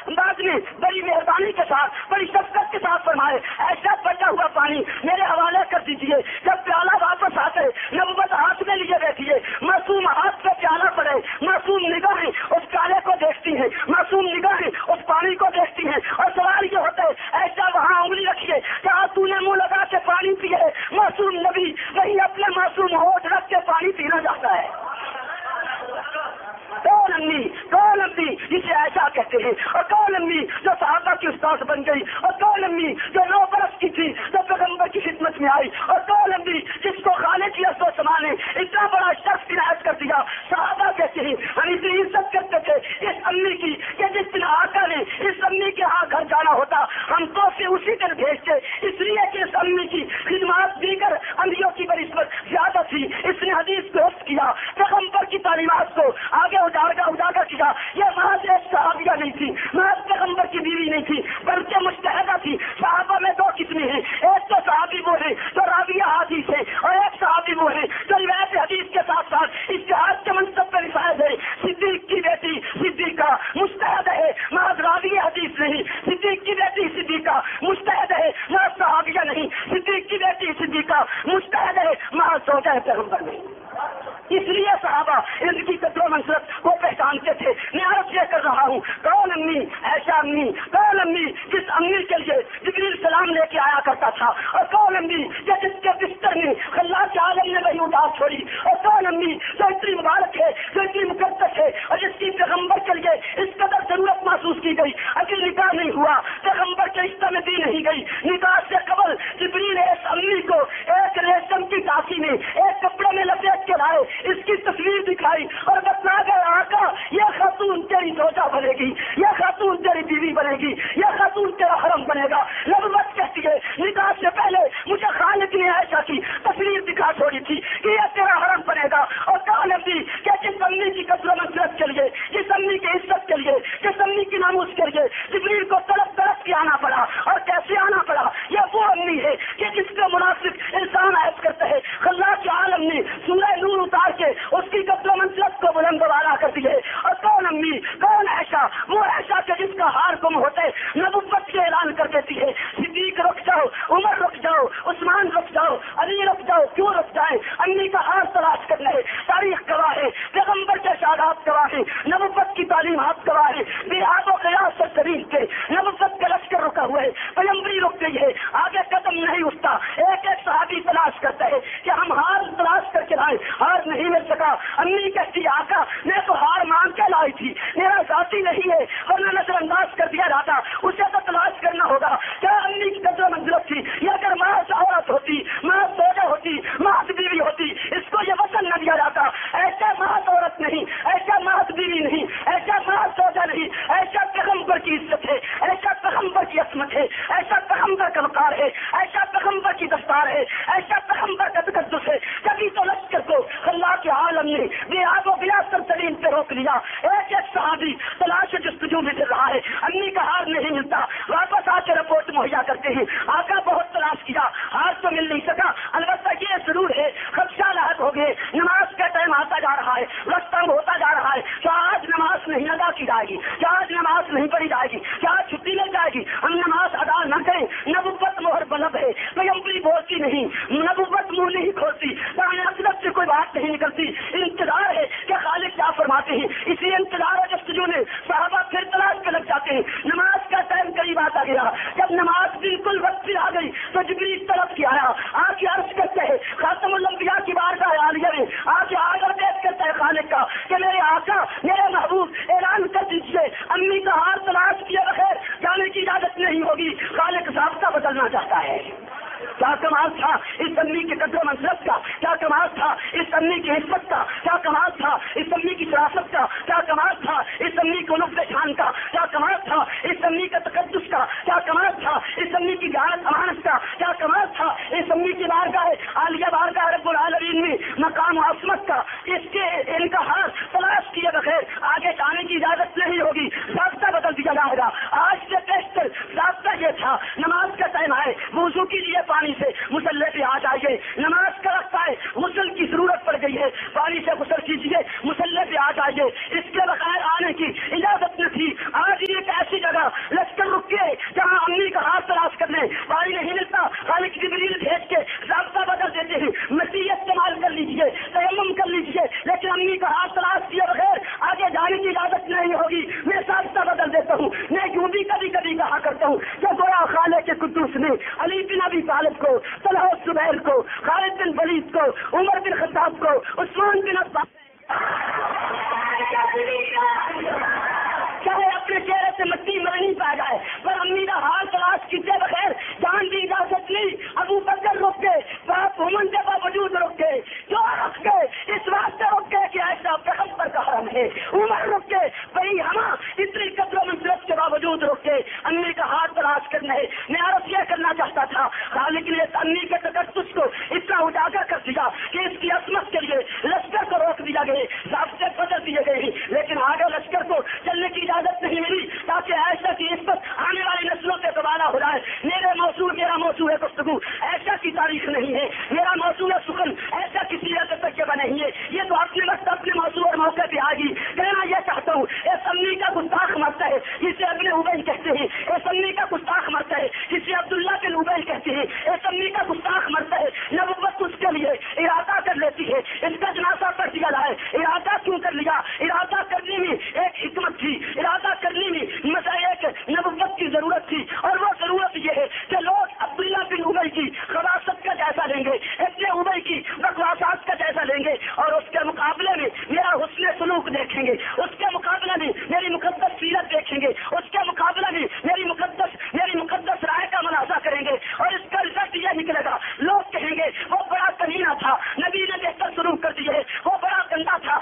انداز میں بڑی مہربانی کے ساتھ بڑی شفقت کے ساتھ فرمائے ایسا بچا ہوا پانی میرے حوالے کر دیجیے. جب پیالہ واپس آتے نبوت ہاتھ میں لیے بیٹھیے, معصوم ہاتھ پہ پیالہ پڑے, معصوم نگاہیں اس پیالے کو دیکھتی ہیں, معصوم نگاہیں اس پانی کو دیکھتی ہیں, اور سوال یہ ہوتا ہے ایسا وہاں انگلی رکھیے کہاں تو نے منہ لگا کے پانی پیے. معصوم نبی وہی اپنے معصوم ہونٹ رکھ کے پانی پینا چاہتا ہے. کون امی جسے ایسا کہتے ہیں, اور کون امی جو صحابہ کی استاد بن گئی, اور کون امی جو 9 برس کی تھی جو پیغمبر کی خدمت میں آئی, اور کون امی جس کو خالق کی عزت و سما نے اتنا بڑا شخص عنایت کر دیا. صحابہ کہتے ہیں ہم اتنی عزت کرتے تھے اس امی کی کہ جس دن آقا نے اس امی کے ہاں گھر جانا ہوتا ہم تو سے اسی دن بھیجتے, اس لیے کہ اس امی کی خدمات دیگر امیوں کی بنسبت زیادہ تھی. اس نے حدیث درست کیا, پیغمبر کی تعلیمات کو آگے اجاگر کیا. یہ محض ایک صحابیہ نہیں تھی, محض پیغمبر کی بیوی نہیں تھی, بلکہ مجتہدہ تھی. صحابہ میں 2 قسمیں ہیں, ایک تو صحابی وہ ہے جو راویہ حدیث ہے, اور ایک صحابی وہ ہے جو روایت حدیث کے ساتھ ساتھ اجتہاد کے منصب پر فائز ہے. صدیق کی بیٹی صدیقہ مجتہد ہے, محض راویہ حدیث نہیں. صدیق کی بیٹی صدیقہ مجتہد ہے, محض صحابیہ نہیں. صدیق کی بیٹی صدیقہ مجتہد ہے, محض زوجہ پیغمبر نہیں. اس لیے صحابہ ان کی قدر و منزلت کو پہچانتے تھے. میں عرض یہ کر رہا ہوں, کون امی ایسا امی, کون امی جس امی کے لیے جبریل سلام لے کے آیا کرتا تھا, اور کون امی جس کے بستر میں اللہ کے عالم نے وہی اتار چھوڑی, اور کون امی جو اتنی مبارک ہے, جو اتنی مقدس ہے, اور جس کی پیغمبر کے لیے اس قدر ضرورت محسوس کی گئی. اگر نکاح نہیں ہوا پیغمبر کے رشتہ میں دی نہیں گئی, نکاح سے قبل جبریل نے اس امی کو ایک ریشم کی ٹاکی میں ایک کپڑے میں لپیٹ کے لائے, اس کی تصویر دکھائی اور بتلا گئے آقا یہ خاتون تیری زوجہ بنے گی, یہ خاتون تیری بیوی بنے گی, یہ خاتون تیرا حرم بنے گا. نبوت کہتی ہے نکاح سے پہلے مجھے خالق نے ایسا کی تصویر دکھا چھوڑی تھی کہ یہ تیرا حرم بنے گا. اور کہا نبی کہ جس امی کی قدر و منزلت کے لیے, جس امی کی عزت کے لیے, جس امی کی ناموس کے لیے جبریل کو تڑپ تڑپ کے آنا پڑا, اور کیسے آنا پڑا, یہ وہ امی ہے کہ جس کا منافق انسان عائد کرتا ہے. اللہ کے عالم نے سورہ نور اتار کے اس کی قدر و منزلت کو بلند والا کر دیے. اور کون امی, کون ایسا, وہ ایسا کہ جس کا ہار گم ہوتے نبوت سے اعلان کر دیتی ہے صدیق رک جاؤ, عمر رک جاؤ, عثمان رک جاؤ, علی رک جاؤ. کیوں رک جائیں؟ امی کا ہار تلاش کرنا ہے. تاریخ گواہ ہے, پیغمبر کے شہادات گواہ ہیں, نبوت کی تعلیمات گواہ ہیں. بہاد و قیاس سے شریف کے نبوت کا لشکر رکا ہوا ہے, پیغمبری رک گئی ہے, آگے قدم نہیں اٹھتا. ایک ایک صحابی تلاش کرتا ہے کہ ہم ہار تلاش کر کے لائیں, ہار نہیں مل سکا. امی کہتی آقا میں تو ہار مانگ کے لائی تھی, میرا ذاتی نہیں ہے, ورنہ نظر انداز کر دیا جاتا, اسے تو تلاش کرنا ہوگا. کیا امی کی قدر و منزلت تھی؟ یہ اگر محض عورت ہوتی, محض زوجہ ہوتی, محض بیوی ہوتی, اس کو یہ وطن نہ دیا جاتا. ایسا محض عورت نہیں, ایسا محض بیوی نہیں, ایسا محض زوجہ نہیں, ایسا پیغمبر کی عظمت ہے، ایسا پیغمبر کا وقار ہے، ایسا پیغمبر کی دستار ہے، ایسا پیغمبر کا تقدس ہے. کبھی تو لشکر کو اللہ کے عالم نے بے آب و بلا سرزمین پہ روک لیا. ایک ایک صحابی تلاش جستجو میں پھر رہا ہے، امی کا ہار نہیں ملتا، واپس آ کے رپورٹ مہیا کرتے ہیں آقا بہت تلاش کیا، ہار تو مل نہیں سکا. البتہ یہ ضرور ہے خدشہ لاحق ہو گئے، نماز کا ٹائم آتا جا رہا ہے، وقت تنگ ہوتا جا رہا ہے. کیا آج نماز نہیں ادا کی جائے گی؟ کیا آج نماز نہیں پڑھی جائے گی؟ کیا آج چھٹی مل جائے گی؟ ہم نماز ادا نہ کریں. نبوت مہر بلب ہے، پیغمبری بولتی نہیں، نبوت منہ نہیں کھولتی، اصلت سے کوئی بات نہیں نکلتی. انتظار ہے کہ خالق کیا فرماتے ہیں. اسی انتظار و جستجو میں صحابہ پھر تلاش پہ لگ جاتے ہیں. نماز کا ٹائم قریب آتا گیا، جب نماز بالکل وقت پہ آ گئی تو جبریل طرف کی آیا، آ کے عرض کرتے ہیں خاتم الانبیاء کی بارگاہ عالیہ میں آ کے آگر پیش کرتا ہے خالق کا کہ میرے آقا میرے محبوب اعلان کر دیجیے امی کا ہار تلاش کیے بغیر جانے کی اجازت نہیں ہوگی. خالق ضابطہ بدلنا چاہتا ہے. کیا کمال تھا اس امی کے قدر منصب کا، کیا کمال تھا اس امی کی عزت کا، کیا کمال تھا اس امی کی شرافت کا، کیا کمال تھا اس امی کو لطف شان کا، کیا کمال تھا اس امی کا تقدس کا، کیا کمال تھا اس امی کی جانت امانت کا، کیا کمال تھا اس امی کی بارگاہ عالیہ بارگاہ رب العالمین میں مقام و عصمت کا. اس کے ان کا ہاتھ تلاش کیے بغیر آگے جانے کی اجازت نہیں ہوگی. ضابطہ بدل دیا جائے گا. آج سے بیشتر ضابطہ یہ تھا نماز کا ٹائم آئے وضو کیجیے پانی سے مسلح پہ آ جائیے. نماز کا وقت آئے غسل کی ضرورت پڑ گئی ہے پانی سے غسل کیجیے مسلح پہ آ جائیے. اس کے بغیر آنے کی اجازت نہ تھی. آج ایک ایسی جگہ لشکر رکے جہاں امی کا ہاتھ تلاش کرنے پانی نہیں ملتا، خالق جبریل بھیج کے ضابطہ بدل دیتے ہیں. مسیح استعمال کر لیجیے، تیمم کر لیجیے، لیکن امی کا ہاتھ تلاش کیے بغیر آگے جانے کی اجازت نہیں ہوگی. میں ضابطہ بدل دیتا ہوں. میں یوں بھی کبھی کبھی کہا کرتا ہوں کہ گویا خالق کے قدوس نے علی بن ابی طالب کو، طلحہ الزبیر کو، خالد بن ولید کو، عمر بن خطاب کو، عثمان بن عفان چاہے اپنے چہرے سے مٹی مرنی پا جائے پر امی کا حال تلاش کیتے بغیر جان کی اجازت نہیں. ابو بکر رک گئے، باپ عمر کے باوجود رک گئے. کیوں رک گئے؟ اس واسطے رک گئے کہ ایسا پیغمبر کا حرم ہے. عمر رک گئے بھائی ہم اتنی قدر و منزلت کے باوجود رک گئے امی کا ہاتھ تلاش کرنا ہے. میں عرض یہ کرنا چاہتا تھا خالق نے اس امی کے تقدس کو اتنا اجاگر کر دیا کہ اس کی عصمت کے لیے لشکر کو روک دیا گئے، ضابطے بدل دیے گئے. لیکن آگے لشکر کو چلنے کی اجازت نہیں ملی تاکہ ایسا کی عزت آنے والی نسلوں سے دوبارہ ہو جائے. میرا موضوع ہے گفتگو، ایسا کی تاریخ نہیں ہے. میرا موضوع ہے سخن، ایسا کسی تجربہ نہیں ہے. یہ تو اپنے وقت اپنے موضوع اور موقع پہ آئے گی. کہنا یہ چاہتا ہوں اس امی کا گستاخ مرتا ہے جسے ابن ابی کہتے ہیں، اس امی کا گستاخ مرتا ہے جسے عبداللہ بن ابی کہتے ہیں، اس امی کا گستاخ مرتا ہے. نبوت اس کے لیے ارادہ کر لیتی ہے اس کا جنازہ پڑھ دیا جائے. ارادہ کیوں کر لیا؟ ارادہ کرنے میں ایک حکمت تھی، ارادہ کرنے میں ایک نبوت کی ضرورت تھی. اور وہ ضرورت یہ ہے کہ لوگ عبداللہ بن ابی کی خباثت کا جائزہ لیں گے، ابن ابی کی بکواسات کا جائزہ لیں گے اور اس کے مقابلے میں میرا حسن سلوک دیکھیں گے، اس کے مقابلے میں میری مقدس سیرت دیکھیں گے، اس کے مقابلے میں میری مقدس رائے کا منازع کریں گے. اور اس کا رزلٹ یہ نکلے گا لوگ کہیں گے وہ بڑا کمینہ تھا، نبی نے بہتر سلوک کر دیے، وہ بڑا گندا تھا،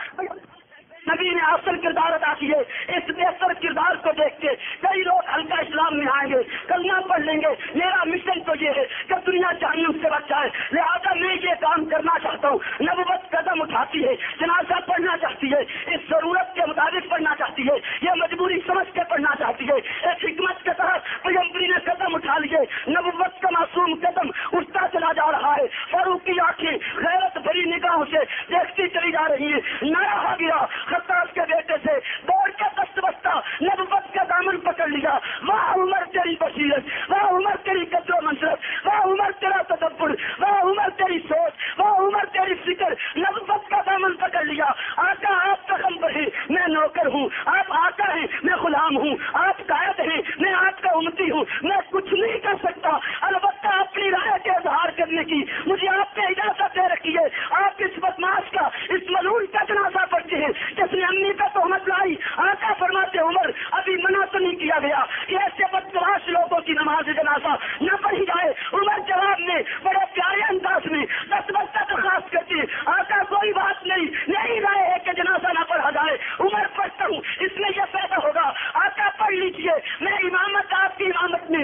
نبی نے اصل کردار ادا کیے. اس بہتر کردار کو دیکھ کے کئی لوگ ہلکا اسلام میں آئیں گے، کلمہ پڑھ لیں گے. میرا مشن تو یہ ہے کہ دنیا جہنم سے بچ جائے. لہٰذا میں یہ کام کرنا چاہتا ہوں. نبوت قدم اٹھاتی ہے، جنازہ پڑھنا چاہتی ہے، اس ضرورت کے مطابق پڑھنا چاہتی ہے، یہ مجبوری سمجھ کے پڑھنا چاہتی ہے. اس حکمت کے تحت پیغمبری نے قدم اٹھا لیے. نبوت کا معصوم قدم اٹھتا چلا جا رہا ہے. فاروق کی آنکھیں غیرت بھری نگاہوں سے دیکھتی چلی جا رہی ہے. نہ رہا گیا خطاف کے بیٹے سے دوڑ کے دست بستہ نبوت کا دامن پکڑ لیا. واہ عمر تیری بصیرت، واہ عمر تیری قدر و منزلت، واہ عمر تیرا تدبر، واہ عمر تیری سوچ، واہ عمر تیری فکر. نبوت کا دامن پکڑ لیا. آقا آپ پیغمبر ہیں، میں نوکر ہوں. آپ آقا ہیں، میں غلام ہوں. آپ قائد ہیں، میں آپ کا امتی ہوں. میں کچھ نہیں کر سکتا، البتہ اپنی رائے کے اظہار کرنے کی مجھے آپ نے اجازت دے رکھی ہے. آپ اس بدماش کا، اس ملعون کا جنازہ پڑھتے ہیں جس نے امی کا تہمت لائی. آقا فرماتے عمر ابھی منع تو نہیں کیا گیا کہ ایسے بدماش لوگوں کی نماز جنازہ نہ پڑھی جائے. عمر جواب میں بڑے پیارے انداز میں دستبستہ درخواست کرتی ہے آقا کوئی بات نہیں رائے ہے کہ جنازہ نہ پڑھا جائے. عمر پڑھتا ہوں، اس میں یہ فائدہ ہوگا. آقا پڑھ لیجیے، میں امامت آپ کی امامت میں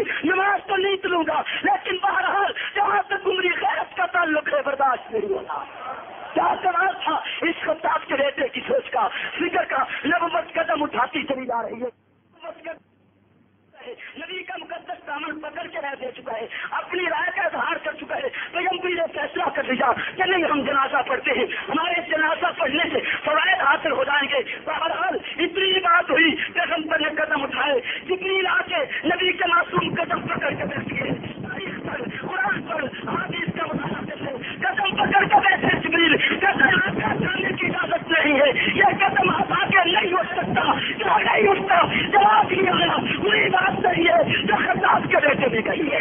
لوں گا، لیکن بہرحال جہاں تک عمری غیرت کا تعلق ہے برداشت نہیں ہوتا۔ کیا کمال تھا اس خطاب کے بیٹے کی سوچ کا، فکر کا، نبوت قدم اٹھاتی چلی جا رہی ہے، نبی کا مقدس دامن پکڑ کے رہ دے چکا ہے، اپنی رائے کا اظہار کر چکا ہے، پیغمبر نے فیصلہ کر لیا کہ نہیں ہم جنازہ پڑھتے ہیں، ہمارے جنازہ پڑھنے سے فوائد حاصل ہو جائیں گے۔ بہرحال اتنی بات ہوئی، پیغمبر نے قدم اٹھائے، جبریل آ کے نبی کے معصوم قدم پکڑ کے بیٹھ گئے، تاریخ پر، قرآن پر، حدیث کا مطالعہ کرتے قدم پکڑ کے بیٹھے جبریل، قدم آگے چلنے کی اجازت نہیں ہے، یہ قدم آگے نہیں اٹھ سکتا، کیوں نہیں اٹھتا؟ جواب دیا گیا وہی بات صحیح ہے جو خطاب کے بیٹے بھی کہی ہے۔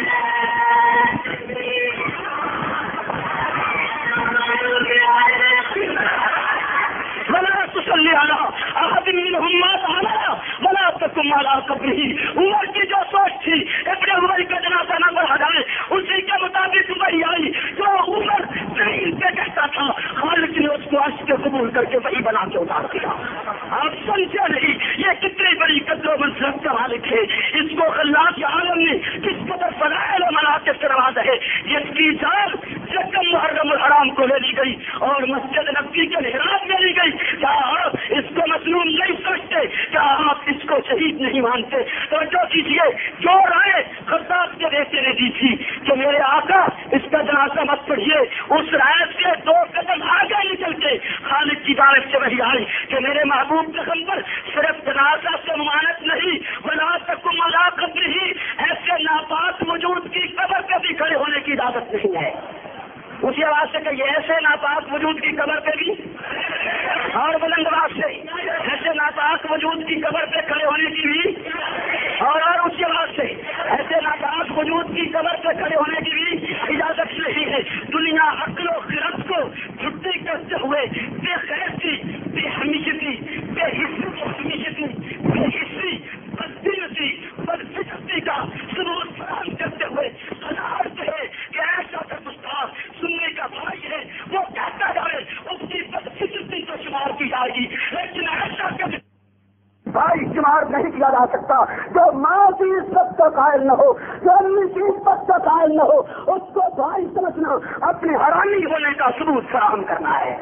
ولا تصلی علی احد منهم مات ابدا ولا تقم علی قبره، عمر کی جو سوچ تھی ابن عمر کا جنازہ نہ پڑھا جائے، اسی کے مطابق وہی آئی جو عمر زمین پہ کہتا تھا، خالق نے اس کو عرش پہ قبول کر کے وہی بنا کے اتار دیا۔ آپ سمجھے نہیں یہ کتنی بڑی قدر و منزلت کا مالک ہے، اس کو خلاق عالم نے کس قدر فضائل و مناقب سے نوازا ہے، جس کی جان یکم محرم الحرام کو لے لی گئی اور مسجد نبوی کے محراب میں لی گئی۔ کیا آپ اس کو مظلوم نہیں سمجھتے؟ کیا آپ اس کو شہید نہیں مانتے؟ توجہ کیجیے، جو رائے خطاب کے بیٹے نے دی تھی کہ میرے آقا اس کا جنازہ مت پڑھیے، اس رائے سے 2 قدم آگے نکل کے خالق کی جانب سے وہی آئی کہ میرے محبوب پیغمبر صرف جنازہ سے ممانعت نہیں، ولا تقم علی قبرہ، ایسے ناپاک وجود کی قبر پہ بھی کھڑے ہونے کی اجازت نہیں ہے۔ اسی آواز سے کہیے، ایسے ناپاک وجود کی قبر پہ بھی، اور بلند آواز سے ایسے ناپاک وجود کی قبر پہ کھڑے ہونے کی بھی، اور اسی آواز سے ایسے ناپاک وجود کی قبر پہ کھڑے ہونے کی بھی اجازت نہیں ہے۔ دنیا عقل و خرد کو چھٹی کرتے ہوئے بے خیرتی، بے حمیتی، بے حمیتی، بے حسی، بددیتی، بدفطرتی کا ثبوت فراہم کرتے ہوئے قناعت ہے کہ ایسا کا گستاخ سننے کا بھائی ہے، وہ کہتا جائے اس کی بدفطرتی کو شمار کی جائے گی، لیکن ایسا کبھی بھائی شمار نہیں کیا جا سکتا۔ جو ماں کی عزت کا قائل نہ ہو، جو امی کی عزت کا قائل نہ ہو، اس کو بھائی سمجھنا اپنی حرامی ہونے کا ثبوت فراہم کرنا ہے۔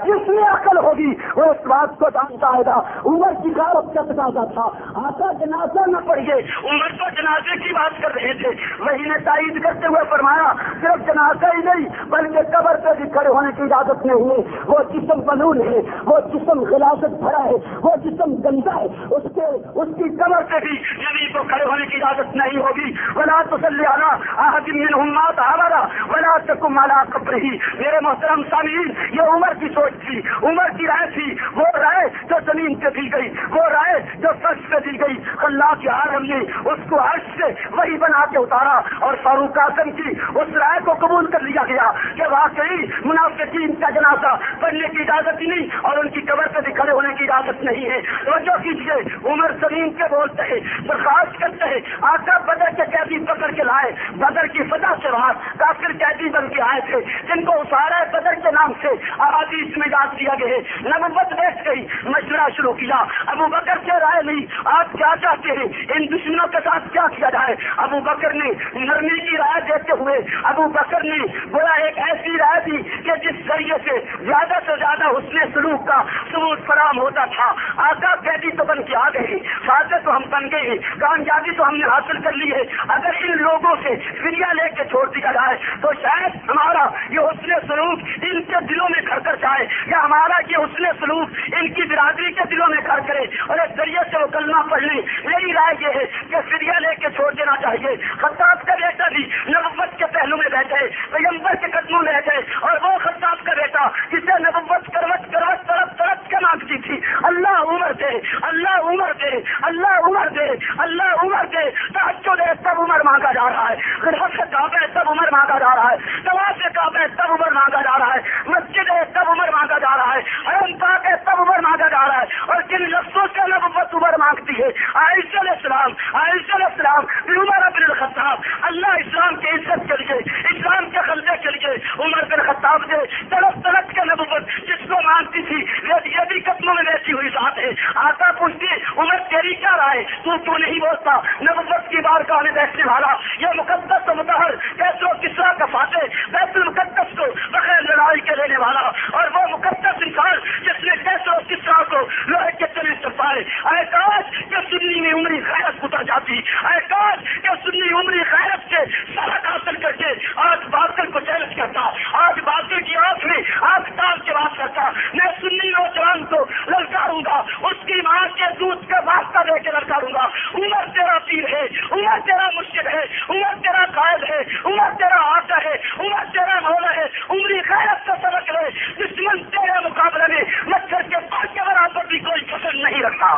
جس میں عقل ہوگی وہ اس بات کو جانتا ہے گا۔ عمر کی غیرت کا تقاضا تھا، آقا جنازہ نہ پڑھیے، عمر تو جنازے کی بات کر رہے تھے، وہی نے تائید کرتے ہوئے فرمایا صرف جنازہ ہی نہیں بلکہ قبر پہ بھی کھڑے ہونے کی اجازت نہیں ہے۔ وہ جسم ملول ہے، وہ جسم غلاظت بھرا ہے، وہ جسم گندا ہے، اس کی قبر پہ بھی نبی کو کھڑے ہونے کی اجازت نہیں ہوگی۔ ولا تصلی علی احد منهم مات ابدا ولا تقم علی قبرہ۔ میرے محترم سامعین، یہ عمر کی سوچ تھی، عمر کی رائے تھی، وہ رائے جو زمین پہ دی گئی، وہ رائے جو فرش پہ دی گئی، اللہ کے عالم نے اس کو عرش سے وہی بنا کے اتارا، اور فاروق اعظم کی اس رائے کو قبول کر لیا گیا کہ واقعی منافقین کا جنازہ پڑھنے کی اجازت ہی نہیں اور ان کی قبر پہ بھی کھڑے ہونے کی اجازت نہیں ہے۔ توجہ کیجیے، عمر زمین کے بولتے ہیں، درخواست کرتے ہیں، آقا بدر کے قیدی پکڑ کے لائے، بدر کی فتح سے بعد کافر قیدی بن کے آئے تھے جن کو اسارہ بدر کے نام سے احادیث میں یاد کیا گیا ہے۔ نبوت بیٹھ گئی، مشورہ شروع کیا، ابو بکر سے رائے لی، آپ کیا چاہتے ہیں، ان دشمنوں کے ساتھ کیا کیا جائے؟ ابو بکر نے نرمی کی رائے دیتے ہوئے ابو بکر نے بڑا ایک ایسی رائے دی کہ جس ذریعے سے زیادہ سے زیادہ حسن سلوک کا ثبوت فراہم ہوتا تھا۔ آقا قیدی تو بن کے آ گئے، فاتح تو ہم بن گئے، کامیابی تو ہم نے حاصل کر لی ہے، اگر ان لوگوں سے فدیہ لے کے چھوڑ دیا جائے تو شاید ہمارا یہ حسن سلوک ان کے دلوں میں گھر کر جائے، یا ہمارا یہ حسن سلوک ان کی برادری کے دلوں میں گھر کرے اور اس ذریعے سے وہ کلمہ پڑھ لیں۔ میری رائے یہ ہے کہ فدیہ لے کے چھوڑ دینا چاہیے۔ خطاب کا بیٹا بھی نبوت کے پہلو میں بیٹھے، پیغمبر کے قدموں میں بیٹھے، اور وہ خطاب کا بیٹا جسے نبوت کروٹ کروٹ تڑپ تڑپ کے مانگتی تھی، اللہ عمر دے، اللہ عمر دے، اللہ عمر دے، اللہ عمر دے، تہجد ہے تب عمر مانگا جا رہا ہے، غرفت کعبہ ہے تب عمر مانگا جا رہا ہے، طواف کعبہ ہے تب عمر مانگا جا رہا ہے، مسجد ہے تب عمر مانگا جا رہا ہے، حرم پاک ہے تب عمر مانگا جا رہا ہے، اور جن لفظوں سے نبوت عمر مانگتی ہے، عائشہ علیہ السلام، عائشہ علیہ السلام، عمر بن الخطاب، اللہ اسلام کی عزت کے لیے، اسلام کے غلبے کے لیے عمر بن الخطاب نے تڑپ تڑپ کے نبوت جس کو مانگتی تھی یہ بھی قدموں میں بیٹھی ہوئی ذات ہے. آقا پوچھتے عمر تیری کیا رائے, تو نہیں بولتا. نبوت کی بارگاہ میں بیٹھنے والا یہ مقدس و مطہر کیسر و کسریٰ کا فاتح, بیت المقدس کو بغیر لڑائی کے لینے والا, اور وہ مقدس انسان جس نے کیسر و کسریٰ کو لوہے کے تلے چپائے. اے کاش کہ سنی میں عمری غیرت اتر جاتی, اے کاش کہ سنی عمری غیرت سے سبق حاصل کر کے آج باطل کو چیلنج کرتا, آج باطل کی آنکھ میں آنکھ ڈال کے بات کرتا. میں سنی نوجوان کو للکاروں گا, اس کی ماں کے دودھ کا واسطہ دے کے للکاروں گا. عمر تیرا پیر ہے, عمر تیرا مرشد ہے, عمر تیرا قائد ہے, عمر تیرا آقا ہے, عمر تیرا مولا ہے. عمری غیرت سے سبق لے, دشمن تیرے مقابلے میں مچھر کے پاس کے برابر بھی کوئی پسند نہیں رکھتا.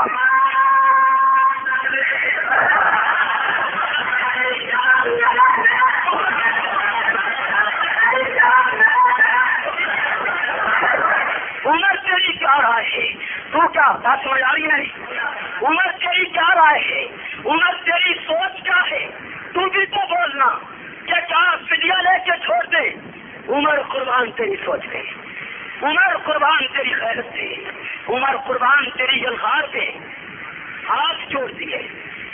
عمر تیری کیا رائے ہے, تو کیا بات سمجھ آ رہی نہیں؟ عمر تیری کیا رائے ہے, عمر تیری سوچ کیا ہے, تو بھی تو بولنا کہ کیا فدیہ لے کے چھوڑ دے. عمر قربان تیری سوچ پہ, عمر قربان تیری خیرت پہ, عمر قربان تیری الغار پہ. ہاتھ جوڑ دیے.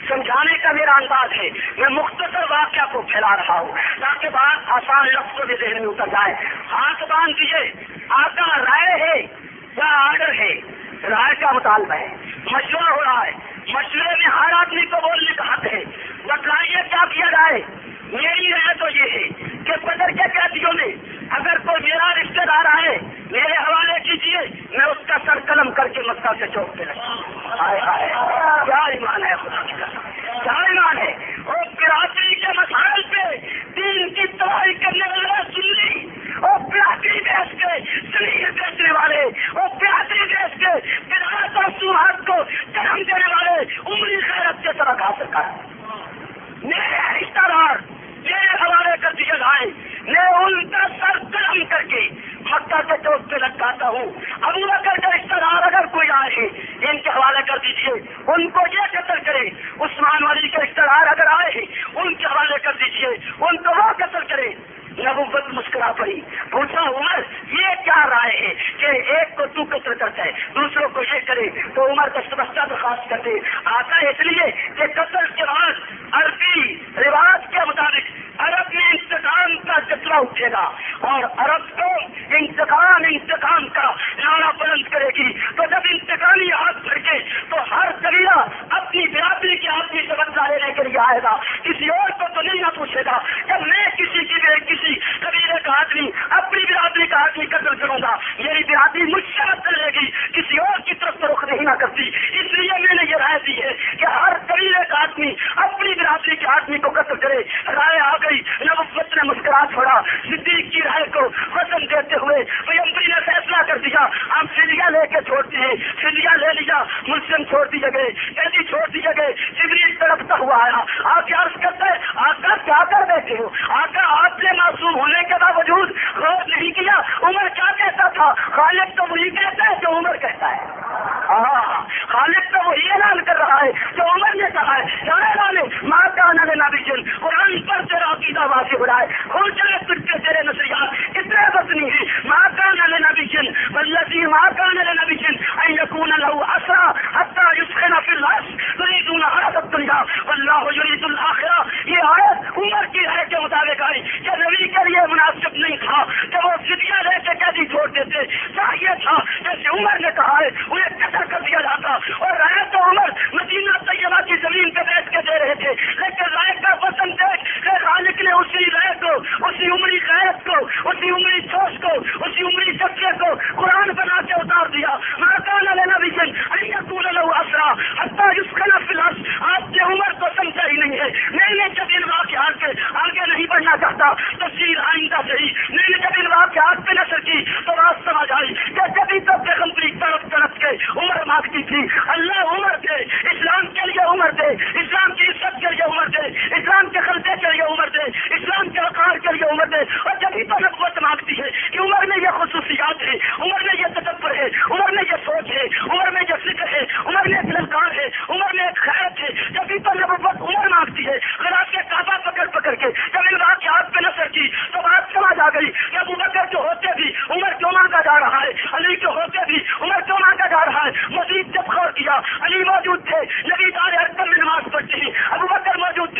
سمجھانے کا میرا انداز ہے, میں مختصر واقعہ کو پھیلا رہا ہوں تاکہ بات آسان لفظوں میں ذہن میں اتر جائے. ہاتھ باندھ دیے. آقا رائے ہے یا آرڈر ہے؟ رائے کا مطالبہ ہے, مشورہ ہو رہا ہے. مشورے میں ہر آدمی کو بولنے کا حق ہے. بتلائیے کیا کیا جائے. میری رائے تو یہ ہے کہ بدر کے قیدیوں میں اگر کوئی میرا رشتے دار آئے میرے حوالے کیجیے, میں اس کا سر قلم کر کے مکہ سے چوک پہ رکھوں. کیا ایمان ہے, خدا کی قسم کیا ایمان ہے. اور برادری کے مسائل پہ دین کی تباہی کرنے والے سنی, اور برادری دیش کے سنیر بیچنے والے, اور برادری دیش کے بدعات اور شبہات کو جنم دینے والے عمری خیرت کے سبق حاصل کر میرے رشتہ دار میرے حوالے کر دیے جائیں. میں ان کا سر قلم کر کے مکہ کے چوک پہ لٹکاتا ہوں. ابو بکر کا رشتہ دار اگر کوئی آئے ان کے حوالے کر دیجیے, ان کو یہ قتل کرے. عثمان والی کے رشتہ دار اگر آئے ان کے حوالے کر دیجیے, ان کو وہ قتل کرے. نبوت مسکرا پڑی. پوچھا عمر یہ کیا رائے ہے کہ ایک کو تو قتل کرتا ہے دوسروں کو یہ کرے؟ تو عمر دستبستہ درخواست کرتے آتا ہے اس لیے کہ قتل کے بعد عربی رواج کے مطابق عرب میں انتقام کا جتنا اٹھے گا, اور عرب کو انتقام کا نعرہ بلند کرے گی. تو جب انتقامی ہاتھ بھر کے تو ہر قبیلہ اپنی برادری کے آدمی سے بدلہ لینے کے لیے آئے گا. کسی اور کو تو نہیں نہ پوچھے گا کہ میں کسی قبیلے کا آدمی اپنی برادری کا آدمی قتل کروں گا, میری برادری مجھ سے بدل لے گی, کسی اور کی طرف سے رخ نہیں نہ کرتی. اس لیے میں نے یہ رائے دی ہے کہ ہر قبیلے کا آدمی اپنی برادری کے آدمی کو قتل کرے. رائے آ گئی. نبوت نے مسکرا چھوڑا. صدیق کی رائے کو وزن دیتے ہوئے پیغمبر نے فیصلہ کر دیا ہم فدیہ لے کے چھوڑتے ہیں. فدیہ لے لیا, مسلم چھوڑ دیے گئے, قیدی چھوڑ دیے گئے. جبریل تڑپتا ہوا آیا, آپ کیا عرض کرتے ہیں آقا کیا کر بیٹھے ہو؟ آقا آپ نے معصوم ہونے کے باوجود غور نہیں کیا عمر کیا کہتا تھا. خالق تو وہی کہتا ہے جو عمر کہتا ہے. خالق تو وہی اعلان کر رہا ہے جو عمر نے کہا ہے. کیا اعلان ہے؟ ماں کا نبی نبی جن قرآن پر تیرا عقیدہ واضح ہو رہا ہے. کھول چلے تجھ کے تیرے نظریات کتنے وزنی ہیں. ماں کا نبی جن والذی ماں کا نبی جن ان یکون له اسرا حتى يسخن في الارض تريدون عرض الدنيا والله يريد الاخره. یہ آیت عمر کی رائے کے مطابق آئی کہ نبی کے لیے مناسب نہیں تھا کہ وہ فدیہ لے کے قیدی چھوڑ دیتے. چاہیے تھا جیسے عمر نے کہا ہے انہیں قتل کر دیا جاتا. اور رائے تو عمر مدینہ طیبہ کی زمین پہ بیٹھ کے دے رہے تھے, لیکن رائے کا وزن دیکھ کہ خالق نے اسی رائے کو, اسی عمری غیرت کو, اسی عمری جوش کو, اسی عمری جذبے کو قرآن بنا کے اتار دیا. ما كان لنبي ان يكون له اسرى حتى يسخن في الارض. آپ نے عمر کو سمجھا ہی نہیں ہے. میں نے جب ان واقعات کے آگے نہیں بڑھنا چاہتا تفصیل آئندہ سے ہی میں نے جب ان واقعات پہ نظر کی تو بات سمجھ آئی کہ جبھی تو پیغمبری تڑپ کے عمر مانگتی تھی. اللہ عمر دے, اسلام کے لیے عمر دے, اسلام کی عزت کے لیے عمر دے, اسلام کے خلقے کے لیے عمر دے, اسلام کے وقار کے لیے عمر دے. اور جبھی تو نبوت مانگتی ہے کہ عمر میں یہ خصوصیات ہے, عمر میں یہ تدبر ہے, عمر میں یہ سوچ ہے, عمر میں یہ فکر ہے, عمر میں ایک للکار ہے, عمر میں ایک خیرت ہے. جبھی تو نبوت عمر مانگتی ہے. خلاف کے کعبہ پکڑ کے جب ان واقعات پہ نظر کی تو بات سمجھ آ گئی کہ ابو بکر جو ہوتے بھی عمر کیوں مانگا جا رہا ہے, علی کے ہوتے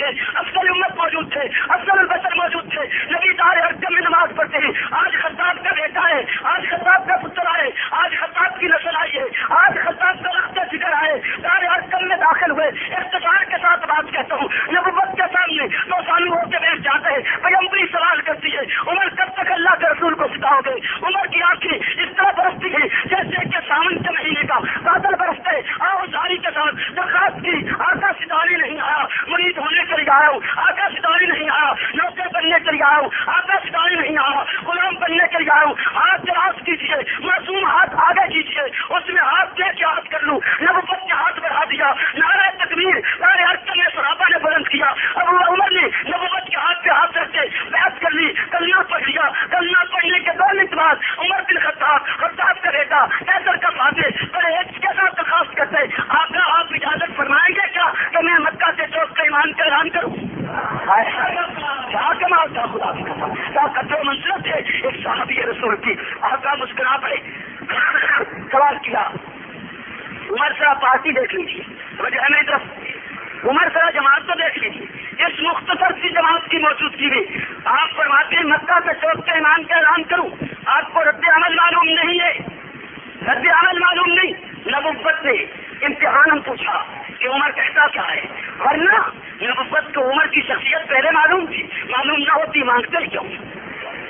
تھے، افضل امت موجود تھے، افضل البشر موجود تھے، نبی دار ارقم میں نماز پڑھتے ہیں. آج خطاب کا بیٹا ہے، آج خطاب کا پتر آئے، آج خطاب کی نسل آئی ہے، آج خطاب کا رختہ جگر آئے، دار ارقم میں داخل ہوئے. افتخار کے ساتھ بات کہتا ہوں، نبوت کے سامنے دو سالوں ہو کے بیٹھ جاتے ہیں. پیغمبری سوال کرتی ہے، عمر کب تک اللہ کے رسول کو ستاؤ گے؟ عمر کی آنکھیں اس طرح برستی ہے جیسے کہ ساون کے مہینے کا بادل برستے. آؤ ساری کے ساتھ درخواست کی، آقا ستاری نہیں آیا، مرید ہونے کے لیے آیا ہوں، آقا ستاری نہیں آیا، نوکر بننے کے لیے آیا ہوں، آقا ستاری نہیں آیا، غلام بننے کے لیے آیا ہوں. ہاتھ دراز کیجیے، معصوم ہاتھ آگے کیجیے، اس میں ہاتھ دے کے ہاتھ کر لوں. نبوت نے ہاتھ بڑھا دیا، نعرہ تکبیر نعرہ ارقم میں صحابہ نے بلند کیا. ابو عمر نے نبوت کے ہاتھ پہ ہاتھ رکھ کے بیعت کر لی، کلمہ پڑھ لیا. کلمہ پڑھنے کے 2 منٹ بعد عمر بن خطاب کا بیٹا کیسر کا فاتح بڑے عزت کے ساتھ درخواست کرتے، آقا آپ اجازت فرمائیں گے کیا کہ میں مکہ کے چوک کا ایمان کا اعلان کروں؟ کیا کمال تھا خدا کی قسم، کیا قدر منزلت ہے ایک صحابی رسول کی. آقا مسکرا پڑے. سوال کیا، عمر ذرا پارٹی دیکھ لیجیے، وجہ میری طرف عمر ذرا جماعت تو دیکھ لیجیے. اس مختصر سی جماعت کی موجودگی میں آپ فرماتے ہیں مکہ کے چوک کے ایمان کا اعلان کروں. آپ کو رد عمل معلوم نہیں ہے، رد عمل معلوم نہیں. نبوت نے امتحان پوچھا کہ عمر کہتا کیا ہے، ورنہ نبوت کو عمر کی شخصیت پہلے معلوم تھی. معلوم نہ ہوتی مانگتے کیوں؟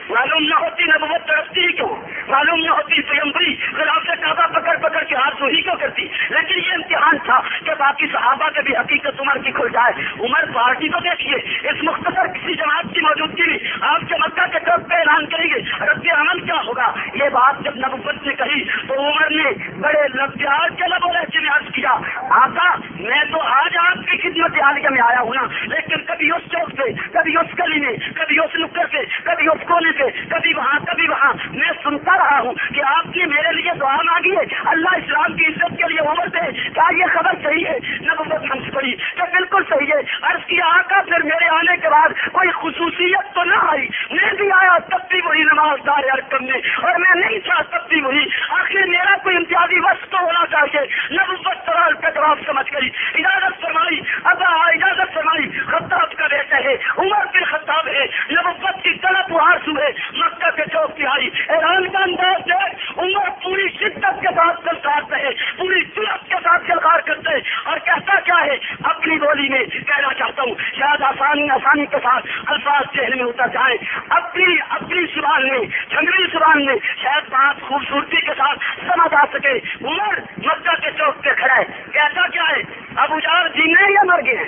معلوم نہ ہوتی نبوت ترستی کیوں؟ معلوم نہ ہوتی پیغمبری غلاف کعبہ پکڑ پکڑ کے ہاتھ وہی کیوں کرتی؟ لیکن یہ امتحان تھا کہ باقی صحابہ کے بھی حقیقت عمر کی کھل جائے. عمر پارٹی کو دیکھیے، اس مختصر کسی جماعت کی موجودگی میں آپ کے مکہ کے طور پہ اعلان کریں گے، رد عمل کیا ہوگا؟ یہ بات جب نبوت نے کہی تو عمر نے بڑے لفظ کے لبوں لہجے میں عرض کیا، آقا میں تو آج آپ کی خدمت عالیہ میں آیا ہوں نا، لیکن کبھی اس چوک سے، کبھی اس گلی میں، کبھی اس نکڑ سے، کبھی اس کونے سے، کبھی وہاں کبھی وہاں میں سنتا رہا ہوں کہ آپ نے میرے لیے دعا مانگی ہے اللہ اسلام کی عزت کے لیے عمر دے. کیا یہ خبر صحیح ہے؟ نبوت ہم سے پڑی کہ بالکل صحیح ہے. عرض کیا آقا پھر میرے آنے کے بعد کوئی خصوصیت تو نہ آئی؟ میں بھی آیا تب بھی وہی نماز دار ارقم میں، اور میں نہیں تھا تب بھی وہی. آخر میرا کوئی امتیازی وصف تو ہونا چاہیے. نبوت سوال کا جواب سمجھ گئی، اجازت فرمائی. اب اجازت فرمائی، خطاب کا بیٹا ہے، عمر بن خطاب ہے. نبوت کی طلب و آرزو ہے، مکہ کے چوک پہ آئی. اعلان کا انداز ہے، عمر پوری شدت کے ساتھ دلکار ہے، پوری جرأت کے ساتھ دلکار کرتے اور کہتا کیا ہے؟ اپنی بولی میں کہنا چاہتا ہوں، شاید آسانی کے ساتھ الفاظ ذہن میں اتر جائیں. اپنی زبان میں، جنگلی زبان میں شاید بات خوبصورتی کے ساتھ سمجھ آ سکے. عمر مکہ کے چوک پہ کھڑا ہے، کہتا کیا ہے؟ ابو جہل جینے یا مر گئے؟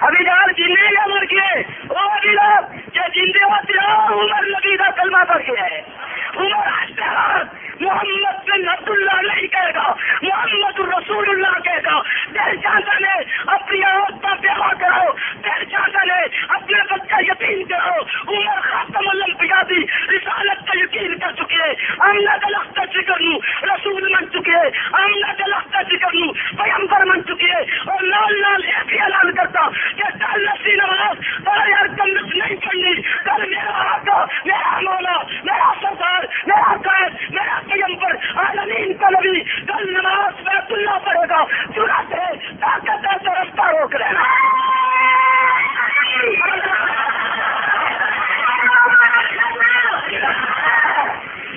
ابھی جہل جینے یا مر گئے؟ وہ ابھی لوگ کہ جیندے ہوتے ہو عمر نبی کا کلمہ پڑھ گیا ہے. عمر محمد بن عبد اللہ نہیں کہے گا، محمد رسول اللہ کہے گا. دل چاہتا نے اپنی عورت کا بیوہ کرو، دل چاہتا نے اپنے بچہ یتیم کرو. عمر خاتم الانبیاء دی رسالت کا یقین کر چکے، امنا کا لختہ ذکر لوں رسول من چکے، امنا کا لختہ ذکر لوں پیغمبر من چکے. اور لال لال ایک ہی اعلان کرتا کہ کل نسی نماز سارے ارکن نہیں پڑھنی. کل میرا آقا، میرا مولا، میرا سردار، میرا قائد، میرا پیغمبر عالمین کا نبی کل نماز بیت اللہ پڑھے گا. ضرورت ہے طاقت ہے تو رستہ روک لینا.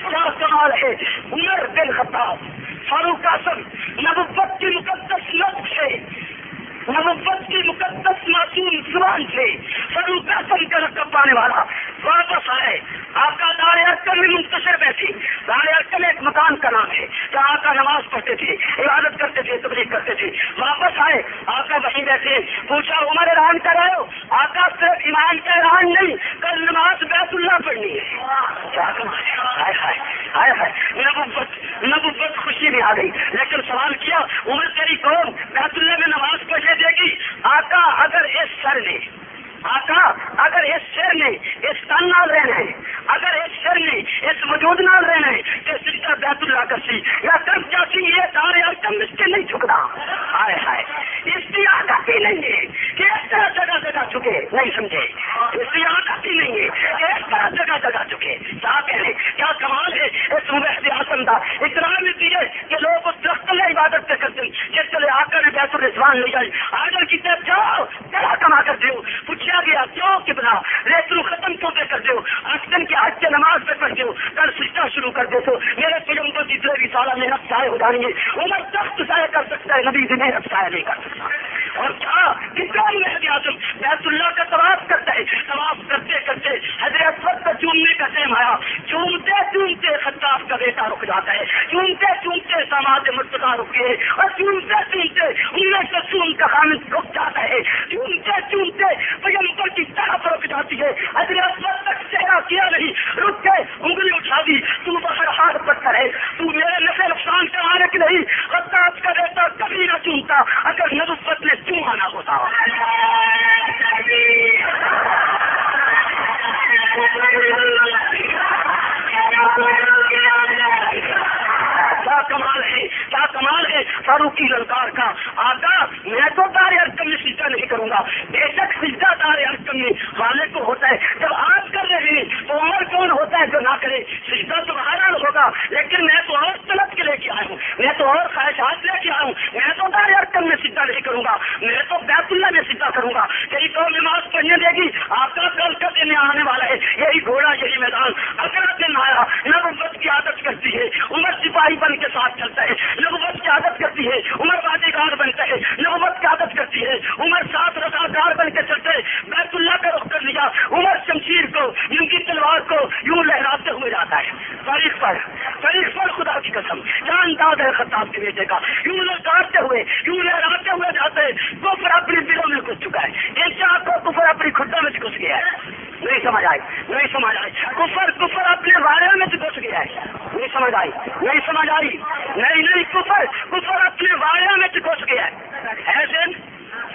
کیا کمال ہے! عمر بن خطاب، فاروق اعظم، نبوت کی مقدس نطق سے، نبوت کی مقدس معصوم زبان سے فاروق اعظم کا لقب پانے والا واپس آئے. آقا دار ارقم میں منتشر بیٹھی. دار ارقم ایک مکان کا نام ہے جہاں آقا نماز پڑھتے تھے، عبادت کرتے تھے، تبلیغ کرتے تھے. واپس آئے، آقا وہیں بیٹھے. پوچھا عمر اعلان کر رہے ہو؟ آقا صرف ایمان کا اعلان نہیں، کل نماز بیت اللہ پڑھنی ہے. کیا کمال ہے! ہائے ہائے، نبوت خوشی میں آ گئی. لیکن سوال کیا، عمر تیری قوم بیت اللہ میں نماز پڑھنے دے گی؟ آقا اگر اس سر نے، آقا اگر اس سر نے اس تن نال رہنا ہے، اگر اس سر نے اس وجود نال رہنا ہے کہ سجدہ بیت اللہ کا سی یا کم چاچی یہ دار ارقم اس کے نہیں جھکنا. ہائے ہائے، اس کی عادت ہی نہیں ہے کہ اس طرح جگہ جھکے. نہیں سمجھے؟ اس کی عادت ہی نہیں ہے کہ اس طرح جگہ جھکے. کیا کہنے، کیا کمال ہے اس مبحث اعظم کا. اتنا ملتی ہے کہ لوگ اس درخت میں عبادت سے کرتے ہیں. جس چلے آقا نے بیت الرضوان لے جائے، آجر کی طرف جاؤ دیو پوچھا گیا کیوں کبلا ریتو ختم کیوں پہ کر دیو آخدن کی آج کے نماز پہ پڑھ دیو کل سجدہ شروع کر دے تو میرے فلم کو جتنے بھی سالہ محنت ضائع ہو جائیں گے عمر تخت ضائع کر سکتا ہے نبی محنت ضائع نہیں کر سکتا اور کیا انسان میں اعظم بیت اللہ کا طواف کرتا ہے طواف کرتے کرتے حضرت اسود کا چومنے کا ٹائم آیا چومتے چومتے خطاب کا بیٹا رک جاتا ہے چومتے چومتے سماج مرتضیٰ رکے اور چومتے چومتے انہیں رسول کا خامد رک جاتا ہے چومتے چومتے پیغمبر کی طرف رک جاتی ہے حضرت اسود تک چہرہ کیا نہیں رک کے انگلی اٹھا دی تو بہر ہاتھ پتھر ہے تو میرے نفع نقصان سے مالک نہیں خطاب کا بیٹا کبھی نہ چومتا اگر نبوت نے چومانا ہوتا کیا کمال ہے کیا کمال ہے فاروقی للکار کا آقا میں تو دار ارکم میں سجدہ نہیں کروں گا بے شک سجدہ دار ارکم میں والے کو ہوتا ہے جب آپ کر رہے ہیں تو عمر کون ہوتا ہے جو نہ کرے سجدہ تو بہرحال ہوگا لیکن میں تو اور طلب کے لے کے آیا ہوں میں تو اور خواہشات لے کے آیا ہوں میں تو دار ارکم میں سجدہ نہیں کروں گا میں تو بیت اللہ میں سجدہ کروں گا یہی تو نماز پڑھنے دے گی آقا کل کا دن آنے والا ہے یہی گھوڑا یہی میدان اگلا دن آیا نبوت کی عادت کرتی ہے عمر سپاہی بن کے ساتھ چلتا ہے نبوت کی عادت کرتی ہے عمر بادیگار بنتا ہے نبوت کی عادت کرتی ہے عمر ساتھ رضاکار بن کے چلتے بیت اللہ کا رخ کر لیا عمر شمشیر کو یوں کی تلوار کو یوں لہراتے ہوئے جاتا ہے تاریخ پر خدا کی قسم کیا انداز ہے خطاب کے بیٹے کا یوں لہراتے ہوئے یوں لہراتے ہوئے جاتے کفر اپنی دلوں میں گھس چکا ہے ان چار کو کفر اپنی کھڈوں میں گھس گیا ہے نہیں سمجھ آئی کفر اپنے بارے میں گھس گیا ہے نہیں سمجھ آئی نہیں کفر اپنے بارے میں گھس گیا ہے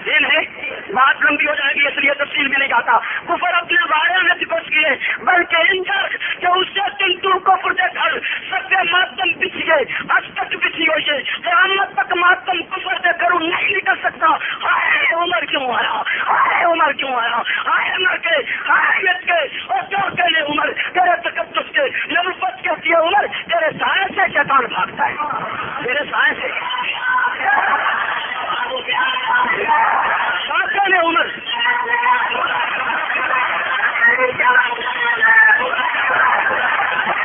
دن ہے بات لمبی ہو جائے گی اس لیے تفصیل میں نہیں جاتا کفر اپنے بارے میں گھس گئے بلکہ انجر کہ اس سے تنتو کفر دے گھر سب ماتم بچ گئے آج تک بچی ہوئی ہے قیامت تک ماتم کفر دے گھروں نہیں نکل سکتا ہائے عمر کیوں آیا ہائے عمر کے حیت کے اور کیا کہنے عمر تیرے تقدس کے نبوت کہتی ہے عمر تیرے سائے سے شیطان بھاگتا ہے تیرے سائے سے نے عمر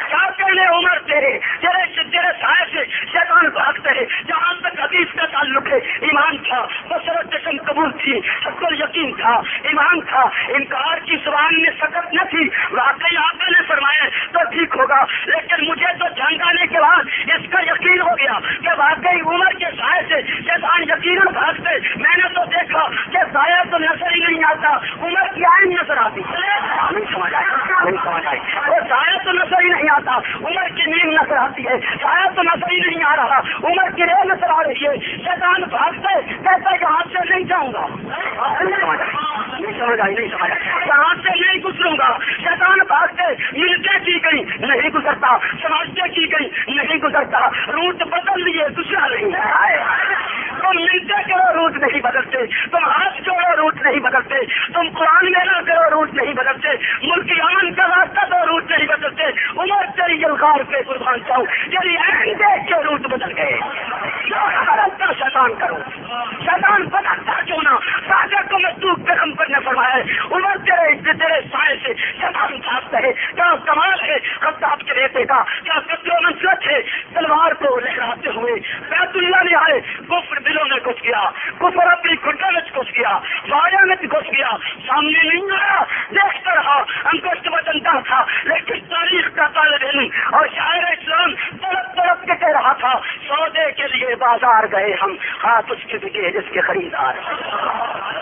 کیا کہنے عمر تیرے سائے سے شیطان بھاگتے ہیں جہاں تک حدیث کا تعلق ہے ایمان تھا بصرت جشن قبول تھی حق یقین تھا ایمان تھا انکار کی زبان میں سکت نہ تھی واقعی آقا نے فرمایا تو ٹھیک ہوگا لیکن مجھے تو جنگ آنے کے بعد اس کا یقین ہو گیا کہ واقعی عمر کے سائے سے شیطان یقیناً بھاگتے میں نے تو دیکھا کہ سایہ تو نظر ہی نہیں آتا عمر کی عین نظر آتی نہیں سمجھ آئی وہ سایہ تو نظر ہی نہیں آتا عمر کی نیند نظر آتی ہے سایہ تو نظر ہی نہیں آ رہا عمر کی ریل نظر آ رہی ہے شیطان بھاگتے کہتا یہاں سے نہیں جاؤں گا نہیں سمجھ آئی یہاں سے نہیں گزروں گا شیطان بھاگتے ملتے کی گئی نہیں گزرتا سمجھتے کی گئی نہیں گزرتا روٹ بدل لیے دوسرا نہیں تم ملتے کرو روٹ نہیں بدلتے تم ہاتھ جوڑو روٹ نہیں بدلتے تم قرآن میں نہ کرو روٹ نہیں بدلتے ملک امن کا راستہ تو روٹ نہیں بدلتے عمر تیری یلغار پہ قربان چاہوں تیری عین دیکھ کے روٹ بدل گئے بدلتا شیطان کرو شیطان بدلتا کیوں نہ راجا کو مزدور پیغمبر نے فرمایا ہے عمر تیرے سائے سے شیطان بھاگتا ہے کیا کمال ہے خطاب کے بیٹے کا کیا قدر و منزلت ہے تلوار کو لہراتے ہوئے بیت اللہ میں آئے کفر دلوں میں گھس گیا کفر اپنی گھٹوں میں گھس گیا بایا میں گھس گیا سامنے نہیں آیا دیکھتا رہا انگشت وطنتا تھا لیکن تاریخ کا طالب علم اور شاعر اسلام تڑپ کے کہہ رہا تھا سودے کے لیے بازار گئے ہم ہاتھ اس کے بکے جس کے خریدار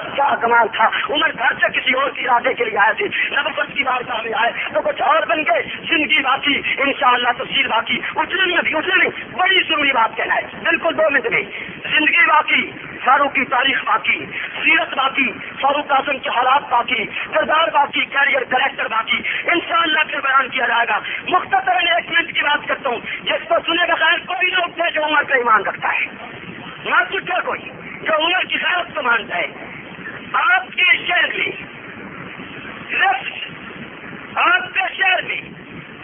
کیا کمال تھا عمر گھر سے کسی اور کے ارادے کے لیے آئے تھے نبوت کی بارگاہ میں آئے تو کچھ اور بن گئے زندگی باقی انشاءاللہ تفصیل باقی اتنے بڑی ضروری بات کہنا ہے بالکل 2 منٹ میں زندگی باقی فاروق کی تاریخ باقی سیرت باقی فاروق اعظم کے حالات باقی کردار باقی کیریئر کریکٹر باقی انشاءاللہ پھر بیان کیا جائے گا مختصراً 1 منٹ کی بات کرتا ہوں جس کو سنے بغیر کوئی نہ اٹھے جو عمر کا ایمان رکھتا ہے نہ اٹھے کوئی جو عمر کی خیرت کو مانتا ہے آپ کے شہر میں آپ کے شہر میں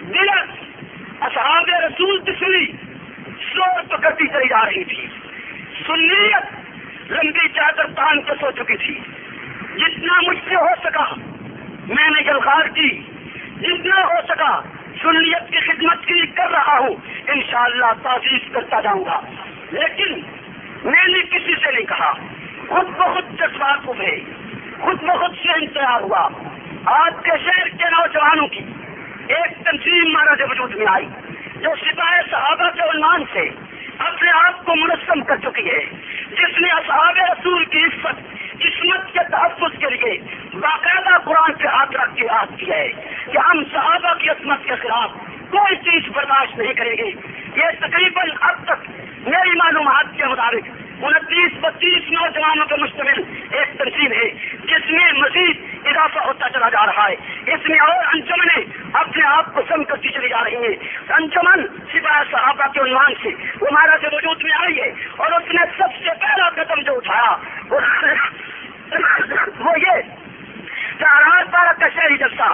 دلت اصحاب رسول تسلی شور پکڑتی چلی جا رہی تھی سنیت لمبی چادر تان کے سو چکی تھی جتنا مجھ سے ہو سکا میں نے گلخار کی، جتنا ہو سکا سنیت کی خدمت کی کر رہا ہوں، انشاءاللہ تعزیز کرتا جاؤں گا، لیکن میں نے کسی سے نہیں کہا، خود بخود جذبات ابھرے، خود بخود سے تیار ہوا۔ آج کے شہر کے نوجوانوں کی ایک تنظیم مہاراج وجود میں آئی جو سپاہ صحابہ کے عنوان سے اپنے آپ کو منظم کر چکی ہے، جس نے اصحاب رسول کی عصمت کے تحفظ کے لیے باقاعدہ قرآن سے ہاتھ رکھ کے یاد کیا ہے کہ ہم صحابہ کی عصمت کے خلاف کوئی چیز برداشت نہیں کریں گے۔ یہ تقریباً اب تک میری معلومات کے مطابق 29-32 نوجوانوں پر مشتمل ایک تنظیم ہے، جس میں مزید اضافہ ہوتا چلا جا رہا ہے۔ اس میں اور انجمنیں اپنے آپ کو سم کرتی چلی جا رہی ہیں۔ انجمن سپاہ صحابہ کے عنوان سے وہ مہاراج وجود میں آئی ہے، اور اس نے سب سے پہلا قدم جو اٹھایا وہ یہ کہ آراز بارہ کا شہری جلسہ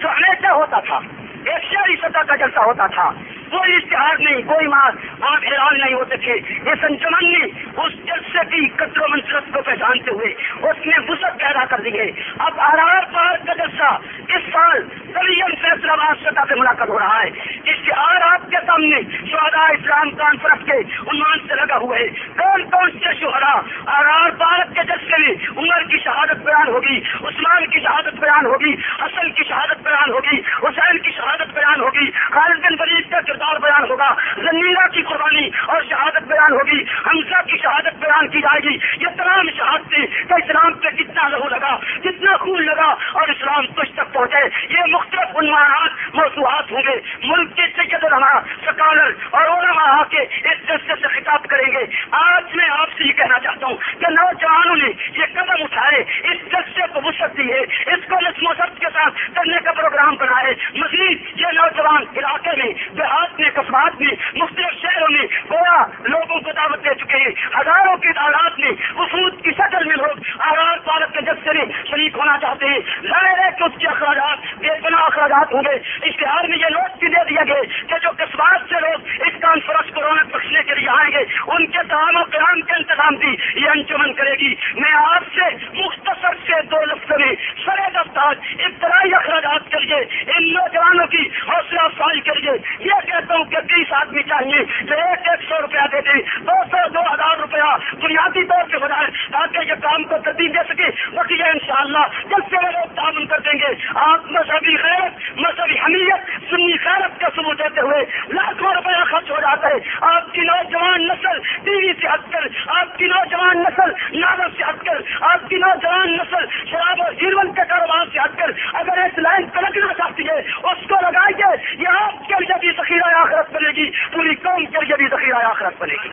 جو ہمیشہ ہوتا تھا، ایک شہری سطح کا جلسہ ہوتا تھا، کوئی اشتہار نہیں، کوئی آپ حیران نہیں ہوتے تھے۔ اس انجمن نے اس جلسے کی قدر و منزلت کو پہچانتے ہوئے اس نے وسعت پیدا کر دی ہے۔ اب آرار پار کا جلسہ اس سال کلیم فیصلہ آباد سطح سے منعقد ہو رہا ہے۔ اشتہار آپ کے سامنے شہداء اسلام کانفرنس کے عنوان سے لگا ہوا ہے۔ کون کون سے شہداء آرار پار کے جلسے میں عمر کی شہادت بیان ہوگی، عثمان کی شہادت بیان ہوگی، حسن کی شہادت بیان ہوگی، حسین کی شہادت بیان ہوگی، خالد بن ولید کا کردار بیان ہوگا، زنیرہ کی قربانی اور شہادت بیان ہوگی، حمزہ کی شہادت بیان کی جائے گی۔ یہ تمام شہادتیں کہ اسلام پہ کتنا لہو لگا، کتنا خون لگا اور اسلام کچھ تک پہنچے، یہ مختلف عنوانات موضوعات ہوں گے۔ ملک کے سید علماء، سکالر اور علماء آ کے اس جلسے سے خطاب کریں گے۔ آج میں آپ سے یہ کہنا چاہتا ہوں کہ نوجوانوں نے یہ قدم اٹھائے، اس جلسے کو وسعت دی ہے، اس کو نظم و ضبط کے ساتھ کرنے کا پروگرام بنائے۔ مزید یہ نوجوان علاقے میں، دیہات میں، قصبات میں، مختلف شہروں میں گویا لوگوں کو دعوت دے چکے ہیں۔ ہزاروں کی تعداد میں وفود کی شکل میں لوگ آرار پارک کے جلسے میں شریک ہونا چاہتے ہیں۔ ظاہر ہے کہ اس کے اخراجات بے پناہ اخراجات ہوں گے۔ اشتہار میں یہ نوٹ بھی دے دیا گیا کہ جو قصبات سے لوگ اس کانفرنس کو رونق بخشنے کے لیے آئیں گے ان کے تمام و قیام کے انتظام بھی یہ انجمن کرے گی۔ میں آپ سے مختصر سے 2 لفظ میں سرے دفتر ابتدائی اخراجات کے لیے ان نوجوانوں کی حوصلہ افزائی کے لیے یہ کہتا ہوں کہ 30 آدمی چاہیے جو 100 روپیہ دے دیں، 200-2000 روپیہ بنیادی طور کے بجائے، تاکہ یہ کام کو ترتیب دے سکے۔ بقیہ انشاءاللہ جلسے میں لوگ تعاون کر دیں گے۔ آپ مذہبی غیرت، مذہبی حمیت، سنی غیرت کا ثبوت دیتے ہوئے لاکھوں روپیہ خرچ ہو جاتا ہے۔ آپ کی نوجوان نسل ٹی وی سے ہٹ کر، آپ کی نوجوان نسل ناول سے ہٹ کر، آپ کی نوجوان نسل شراب اور ہیروئن کے کاروبار سے ہٹ کر اگر اس لائن پہ لگنا چاہتی ہے اس کو لگائیے۔ یہ آپ کے لیے بھی ذخیرہ آخرت بنے گی، پوری قوم کے لیے بھی ذخیرہ آخرت بنے گی۔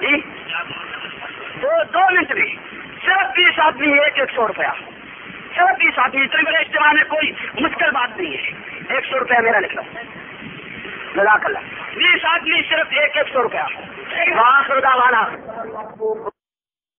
جی 2 منٹ میں صرف 20 آدمی 100 روپیہ، صرف 20 آدمی، اتنے بڑے اجتماع میں کوئی مشکل بات نہیں ہے۔ 100 روپیہ میرا لکھ لو، جزاک اللہ۔ 20 آدمی صرف 100 روپیہ۔ وہاں خدا والا